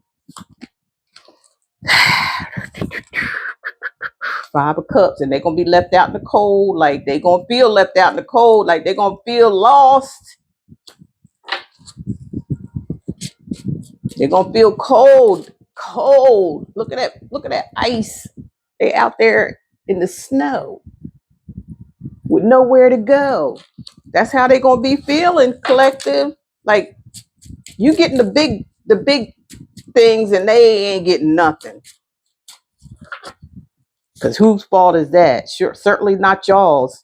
Five of Cups, and they're gonna be left out in the cold. Like they're gonna feel left out in the cold. Like they're gonna feel lost. They're gonna feel cold, cold. Look at that, look at that ice. They out there in the snow with nowhere to go. That's how they're gonna be feeling, collective. Like you getting the big things and they ain't getting nothing. Because whose fault is that? Sure, certainly not y'all's.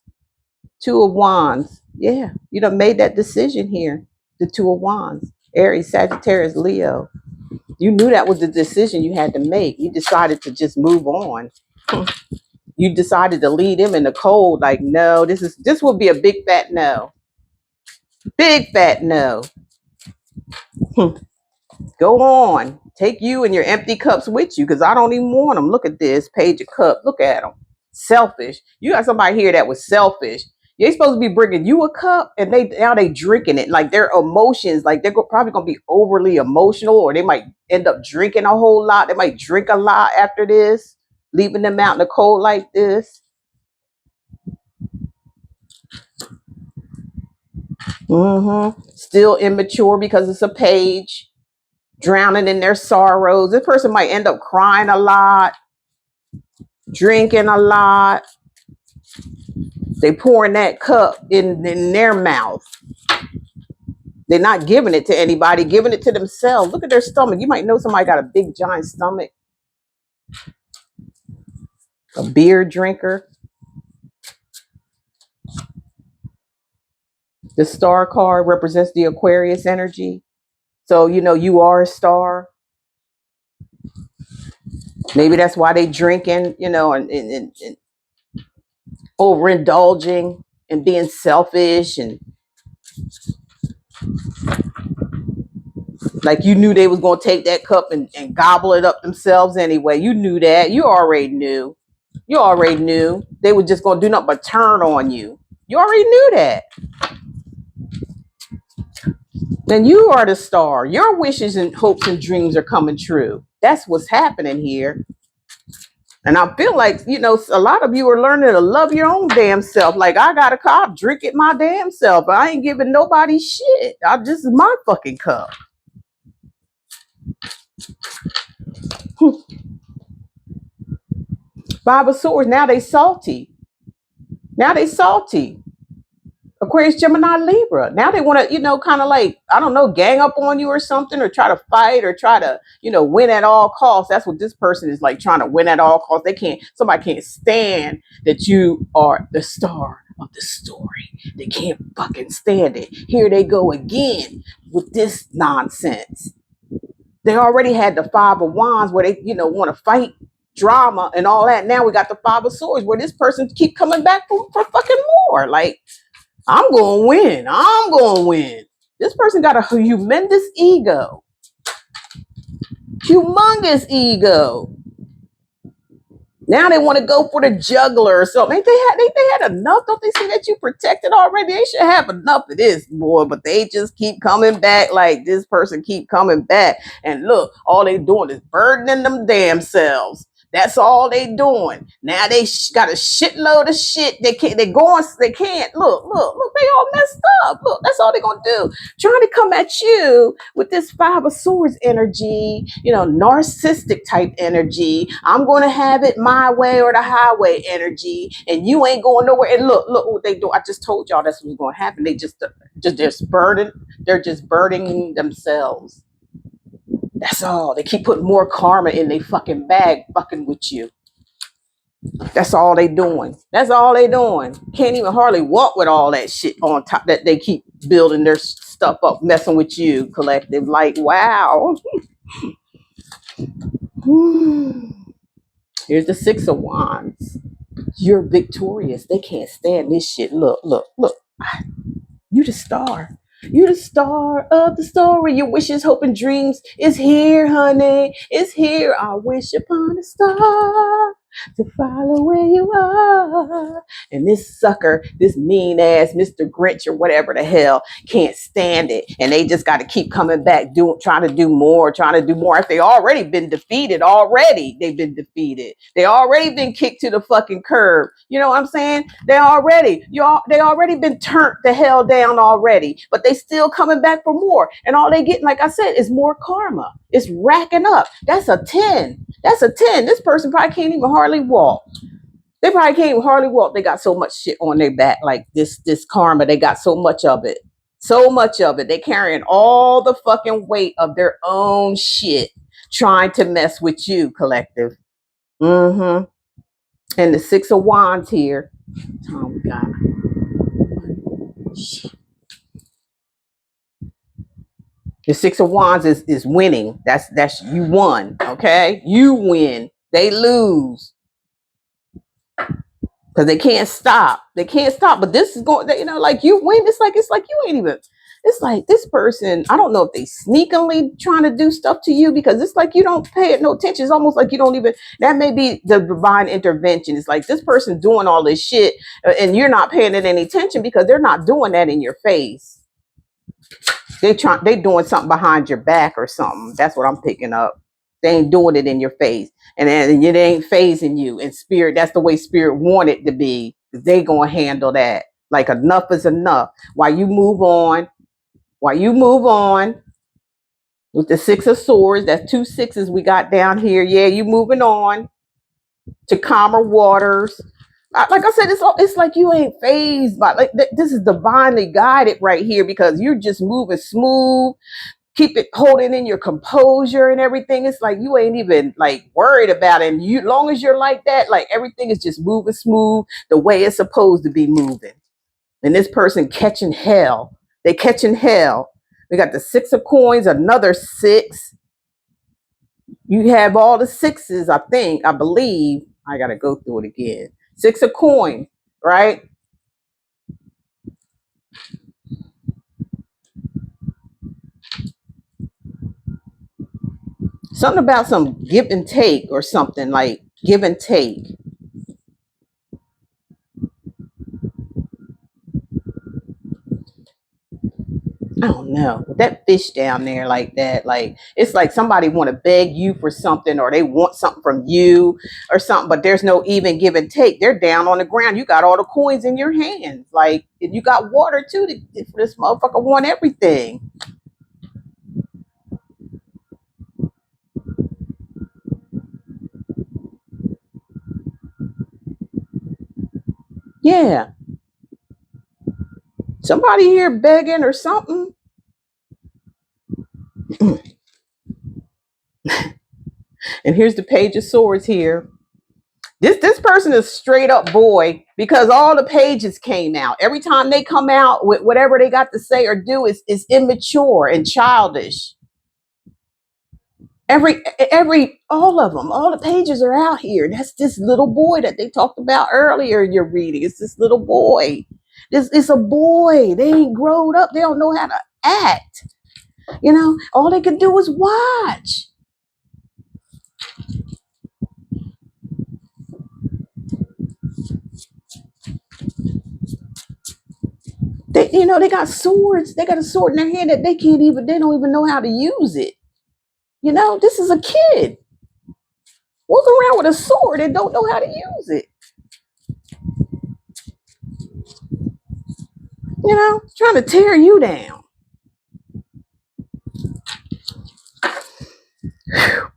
Two of Wands. Yeah, you done made that decision here. The Two of Wands. Aries, Sagittarius, Leo. You knew that was the decision you had to make. You decided to just move on. You decided to leave him in the cold. Like, no, this will be a big fat no. Big fat no. Go on. Take you and your empty cups with you because I don't even want them. Look at this Page of Cups. Look at them. Selfish. You got somebody here that was selfish. They're supposed to be bringing you a cup and now they drinking it. Like their emotions, like they're probably going to be overly emotional, or they might end up drinking a whole lot. They might drink a lot after this, leaving them out in the cold like this. Still immature because it's a page. Drowning in their sorrows. This person might end up crying a lot, drinking a lot. They pouring that cup in their mouth. They're not giving it to anybody, giving it to themselves. Look at their stomach. You might know somebody got a big giant stomach. A beer drinker. The star card represents the Aquarius energy. So, you know, you are a star. Maybe that's why they drinking, you know, and overindulging and being selfish, and like you knew they was going to take that cup and gobble it up themselves anyway. You knew that. You already knew. You already knew they were just going to do nothing but turn on you. You already knew that. Then you are the star. Your wishes and hopes and dreams are coming true. That's what's happening here. And I feel like, you know, a lot of you are learning to love your own damn self. Like, I got a cup, drink it my damn self. I ain't giving nobody shit. This is my fucking cup. Five of Swords. Now they salty. Now they salty. Aquarius, Gemini, Libra. Now they want to, you know, kind of like, I don't know, gang up on you or something, or try to fight, or try to, you know, win at all costs. That's what this person is like, trying to win at all costs. Somebody can't stand that you are the star of the story. They can't fucking stand it. Here they go again with this nonsense. They already had the Five of Wands where they, you know, want to fight, drama and all that. Now we got the Five of Swords where this person keep coming back for fucking more. Like, I'm going to win. I'm going to win. This person got a humongous ego. Humongous ego. Now they want to go for the juggler or something. Ain't they had enough? Don't they see that you protected already? They should have enough of this, boy. But they just keep coming back. Like, this person keep coming back. And look, all they doing is burdening them damn selves. That's all they doing. Now they got a shitload of shit. They can't. They going. They can't. Look. They all messed up. Look, that's all they gonna do. Trying to come at you with this Five of Swords energy. Narcissistic type energy. I'm gonna have it my way or the highway energy, and you ain't going nowhere. And look what they do. I just told y'all that's what's gonna happen. They just burden. They're just burdening themselves. That's all. They keep putting more karma in their fucking bag, fucking with you. That's all they doing. That's all they doing. Can't even hardly walk with all that shit on top that they keep building their stuff up, messing with you, collective. Like, wow. Here's the Six of Wands. You're victorious. They can't stand this shit. Look. You the star. You the star of the story. Your wishes, hope, and dreams is here, honey. It's here. I wish upon a star to follow where you are. And this sucker, this mean ass Mr. Grinch or whatever the hell, can't stand it. And they just got to keep coming back, trying to do more. If they already been defeated, they've been defeated. They already been kicked to the fucking curb. You know what I'm saying? They already been turned the hell down already, but they still coming back for more. And all they getting, like I said, is more karma. It's racking up. That's a 10. That's a 10. This person probably can't even hardly walk. They probably can't even hardly walk. They got so much shit on their back, like this karma. They got so much of it. So much of it. They carrying all the fucking weight of their own shit, trying to mess with you, collective. And the Six of Wands here. Oh God. The Six of Wands is winning. That's you won. Okay, you win. They lose because they can't stop. They can't stop. But this is going. Like you win. It's like you ain't even. It's like this person. I don't know if they sneakily trying to do stuff to you because it's like you don't pay it no attention. It's almost like you don't even. That may be the divine intervention. It's like this person doing all this shit and you're not paying it any attention because they're not doing that in your face. They doing something behind your back or something. That's what I'm picking up. They ain't doing it in your face. And then it ain't phasing you. And spirit, that's the way spirit want it to be. They gonna handle that. Like enough is enough. While you move on with the Six of Swords, that's 2 sixes we got down here. Yeah, you moving on to calmer waters. Like I said, it's like you ain't phased by this is divinely guided right here because you're just moving smooth, keep it holding in your composure and everything. It's like you ain't even like worried about it. And you, long as you're like that, like everything is just moving smooth the way it's supposed to be moving. And this person catching hell. They catching hell. We got the Six of Coins, another 6. You have all the sixes, I believe. I gotta go through it again. 6 of Coins, right? Something about some give and take or something like give and take. I don't know. With that fish down there like that, like it's like somebody want to beg you for something or they want something from you or something, but there's no even give and take. They're down on the ground. You got all the coins in your hands. Like you got water too. This motherfucker want everything. Yeah. Somebody here begging or something. And here's the Page of Swords here. This person is straight up boy because all the pages came out. Every time they come out with whatever they got to say or do is immature and childish. All of them, all the pages are out here. That's this little boy that they talked about earlier in your reading. It's this little boy. It's a boy. They ain't grown up. They don't know how to act. All they can do is watch. They got swords. They got a sword in their hand that they don't even know how to use it. This is a kid. Walk around with a sword and don't know how to use it. You know, trying to tear you down.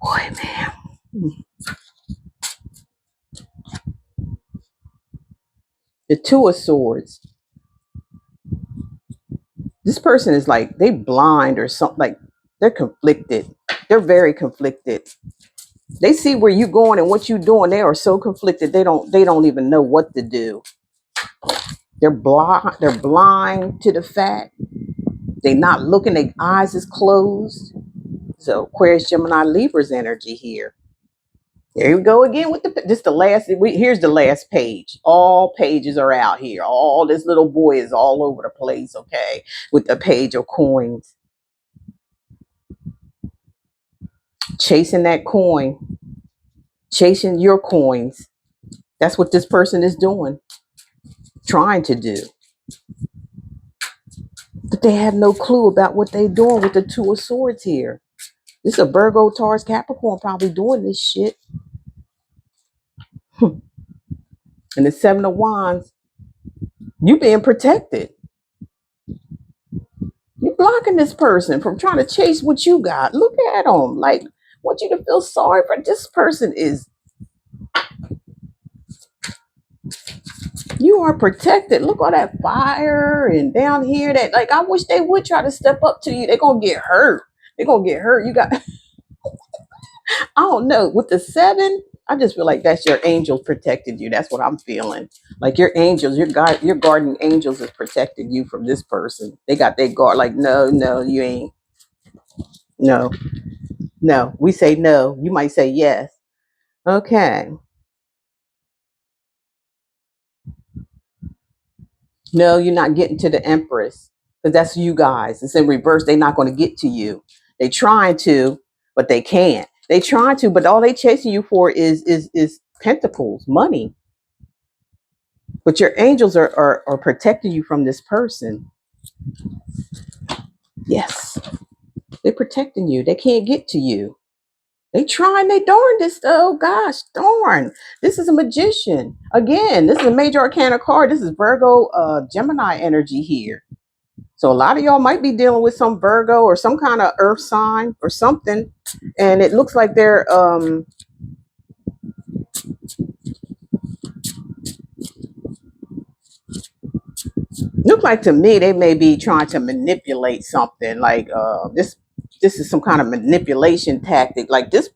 Boy, man. The Two of Swords. This person is like, they blind or something. Like, they're conflicted. They're very conflicted. They see where you're going and what you're doing. They are so conflicted. They don't even know what to do. They're blind. They're blind to the fact. They're not looking. Their eyes is closed. So Aquarius, Gemini, Libra's energy here. There we go again with the last. Here's the last page. All pages are out here. All this little boy is all over the place. Okay, with the page of coins, chasing that coin, chasing your coins. That's what this person is doing, trying to do. But they have no clue about what they're doing with the Two of Swords here. This is a Virgo, Taurus, Capricorn probably doing this shit. And the Seven of Wands, you being protected. You're blocking this person from trying to chase what you got. Look at them. Like, I want you to feel sorry for this person. Is you are protected. Look all that fire and down here. That, like, I wish they would try to step up to you. They're gonna get hurt. They're gonna get hurt. You got I don't know. With the seven, I just feel like that's your angels protected you. That's what I'm feeling. Like your angels, your guardian angels is protecting you from this person. They got their guard. Like, no, you ain't. No, no. We say no. You might say yes. Okay. No, you're not getting to the Empress because that's you guys. It's in reverse. They're not going to get to you. They trying to, but they can't. They trying to, but all they chasing you for is pentacles, money. But your angels are protecting you from this person. Yes, they're protecting you. They can't get to you. They trying they darndest. Oh gosh, darn. This is a magician. Again, this is a major arcana card. This is Virgo, Gemini energy here. So a lot of y'all might be dealing with some Virgo or some kind of earth sign or something. And it looks like they're look like to me they may be trying to manipulate something. Like this is some kind of manipulation tactic. Like this,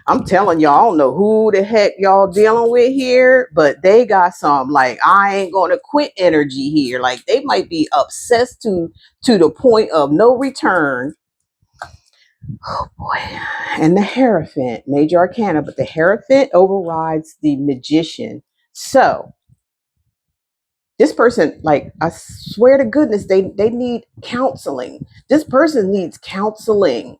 I'm telling y'all, I don't know who the heck y'all dealing with here, but they got some like I ain't gonna quit energy here. Like they might be obsessed to the point of no return. Oh boy. And the Hierophant, major arcana, but the Hierophant overrides the Magician. So this person, like, I swear to goodness, they need counseling. This person needs counseling.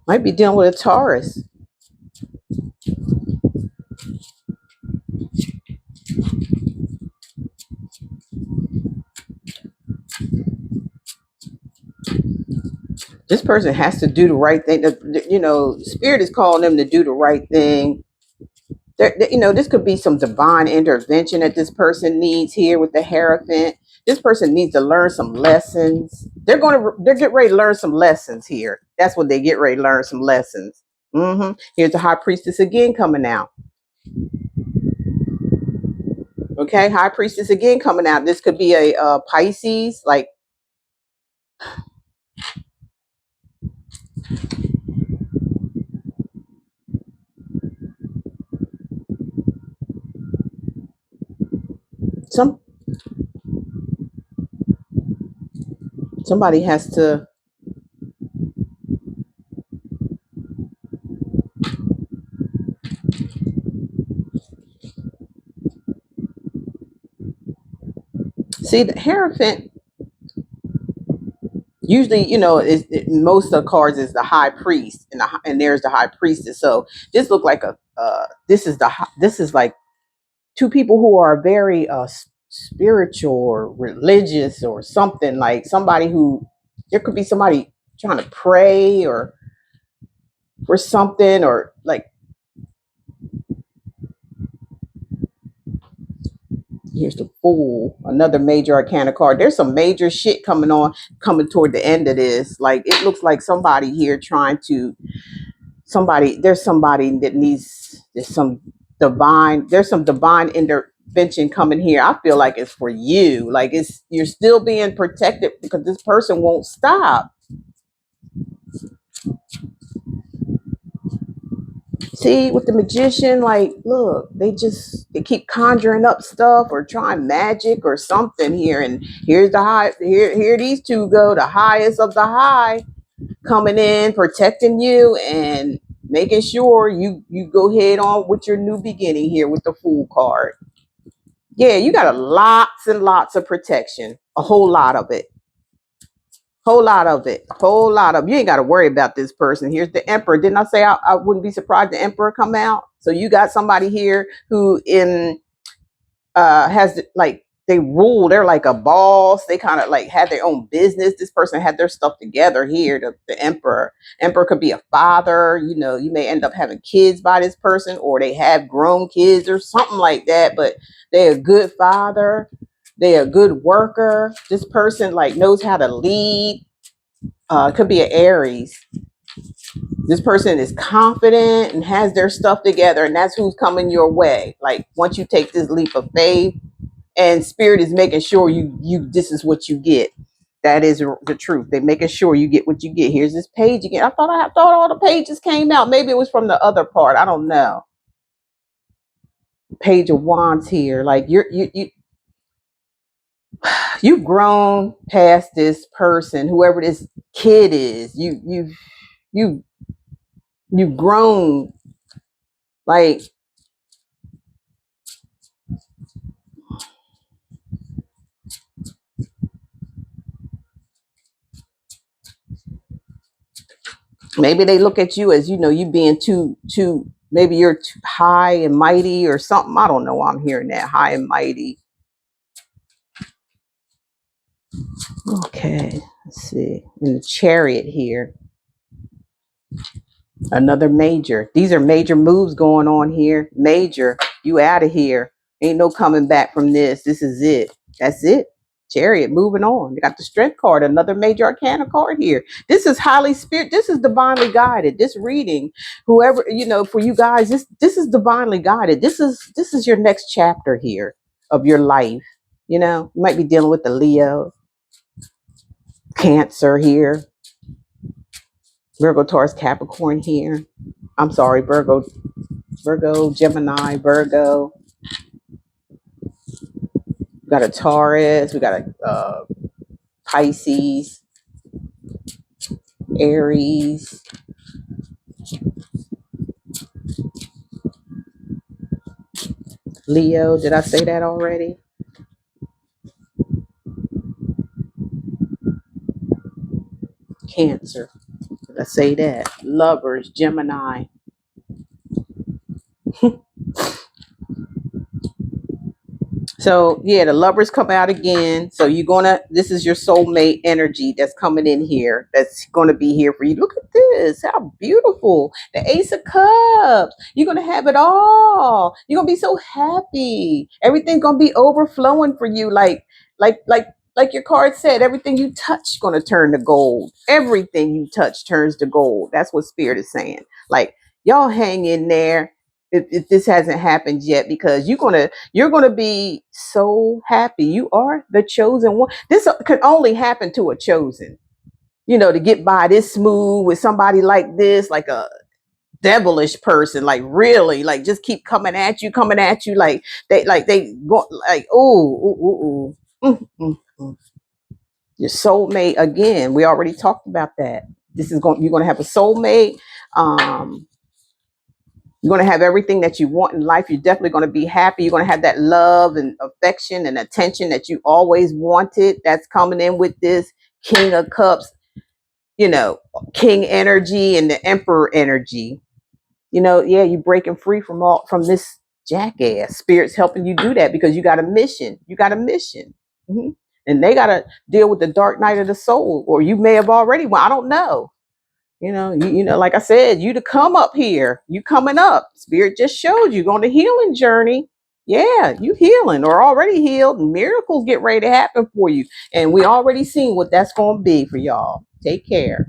Might be dealing with a Taurus. This person has to do the right thing. You know, Spirit is calling them to do the right thing. You know, this could be some divine intervention that this person needs here with the Hierophant. This person needs to learn some lessons. They're getting ready to learn some lessons here. That's what they get ready to learn, some lessons. Here's the High Priestess again coming out. Okay, High Priestess again coming out. This could be a Pisces, like somebody has to. See, the Hierophant, usually, you know, most of the cards is the High Priest, and there's the High Priestess. So this look like this is like two people who are very spiritual or religious or something, like somebody who, there could be somebody trying to pray or for something, or like, here's the Fool, another major arcana card. There's some major shit coming toward the end of this. Like, it looks like somebody here trying to, there's somebody that needs, there's some divine intervention coming here. I feel like it's for you. Like, you're still being protected because this person won't stop. See, with the Magician, like, look, they keep conjuring up stuff or trying magic or something here. And here's the high, here these two go, the highest of the high, coming in, protecting you and making sure you go head on with your new beginning here with the Fool card. Yeah, you got lots and lots of protection, a whole lot of it. Whole lot of it. Whole lot of, you ain't got to worry about this person. Here's the Emperor. Didn't I say I wouldn't be surprised the Emperor come out? So you got somebody here who has, like, they rule. They're like a boss. They kind of like had their own business. This person had their stuff together here. The Emperor. Emperor could be a father. You know, you may end up having kids by this person, or they have grown kids or something like that. But they're a good father. They're a good worker. This person like knows how to lead. It could be an Aries. This person is confident and has their stuff together, and that's who's coming your way. Like, once you take this leap of faith, and Spirit is making sure you this is what you get. That is the truth. They're making sure you get what you get. Here's this page again. I thought all the pages came out. Maybe it was from the other part. I don't know. Page of Wands here. Like, you've grown past this person, whoever this kid is. You've grown. Like, maybe they look at you as, you being too, maybe you're too high and mighty or something. I don't know why I'm hearing that, high and mighty. Okay, let's see. In the Chariot here, another major. These are major moves going on here. Major. You out of here. Ain't no coming back from this. This is it. That's it. Chariot, moving on. They got the Strength card, another major arcana card here. This is highly spirit. This is divinely guided. This reading, whoever, for you guys, this is divinely guided. This is your next chapter here of your life. You might be dealing with the Leo, Cancer here, Virgo, Taurus, Capricorn here. I'm sorry, Virgo, Gemini, Virgo. We got a Taurus. We got a Pisces, Aries. Leo. Did I say that already? Cancer. Did I say that? Lovers, Gemini. So yeah, the Lovers come out again. So this is your soulmate energy that's coming in here. That's gonna be here for you. Look at this, how beautiful. The Ace of Cups. You're gonna have it all. You're gonna be so happy. Everything's gonna be overflowing for you. Like your card said, everything you touch gonna turn to gold. Everything you touch turns to gold. That's what Spirit is saying. Like, y'all hang in there if this hasn't happened yet, because you're gonna be so happy. You are the chosen one. This could only happen to a chosen. To get by this smooth with somebody like this, like a devilish person, like really, like just keep coming at you, like they go like, ooh. Your soulmate again. We already talked about that. You're gonna have a soulmate. You're going to have everything that you want in life. You're definitely going to be happy. You're going to have that love and affection and attention that you always wanted. That's coming in with this King of Cups, King energy and the Emperor energy. Yeah, you're breaking free from this Jackass. Spirit's helping you do that because you got a mission. You got a mission. Hmm. And they got to deal with the dark night of the soul, or you may have already. Well, I don't know. Like I said, you to come up here. You coming up. Spirit just showed you on the healing journey. Yeah, you healing or already healed. Miracles get ready to happen for you. And we already seen what that's going to be for y'all. Take care.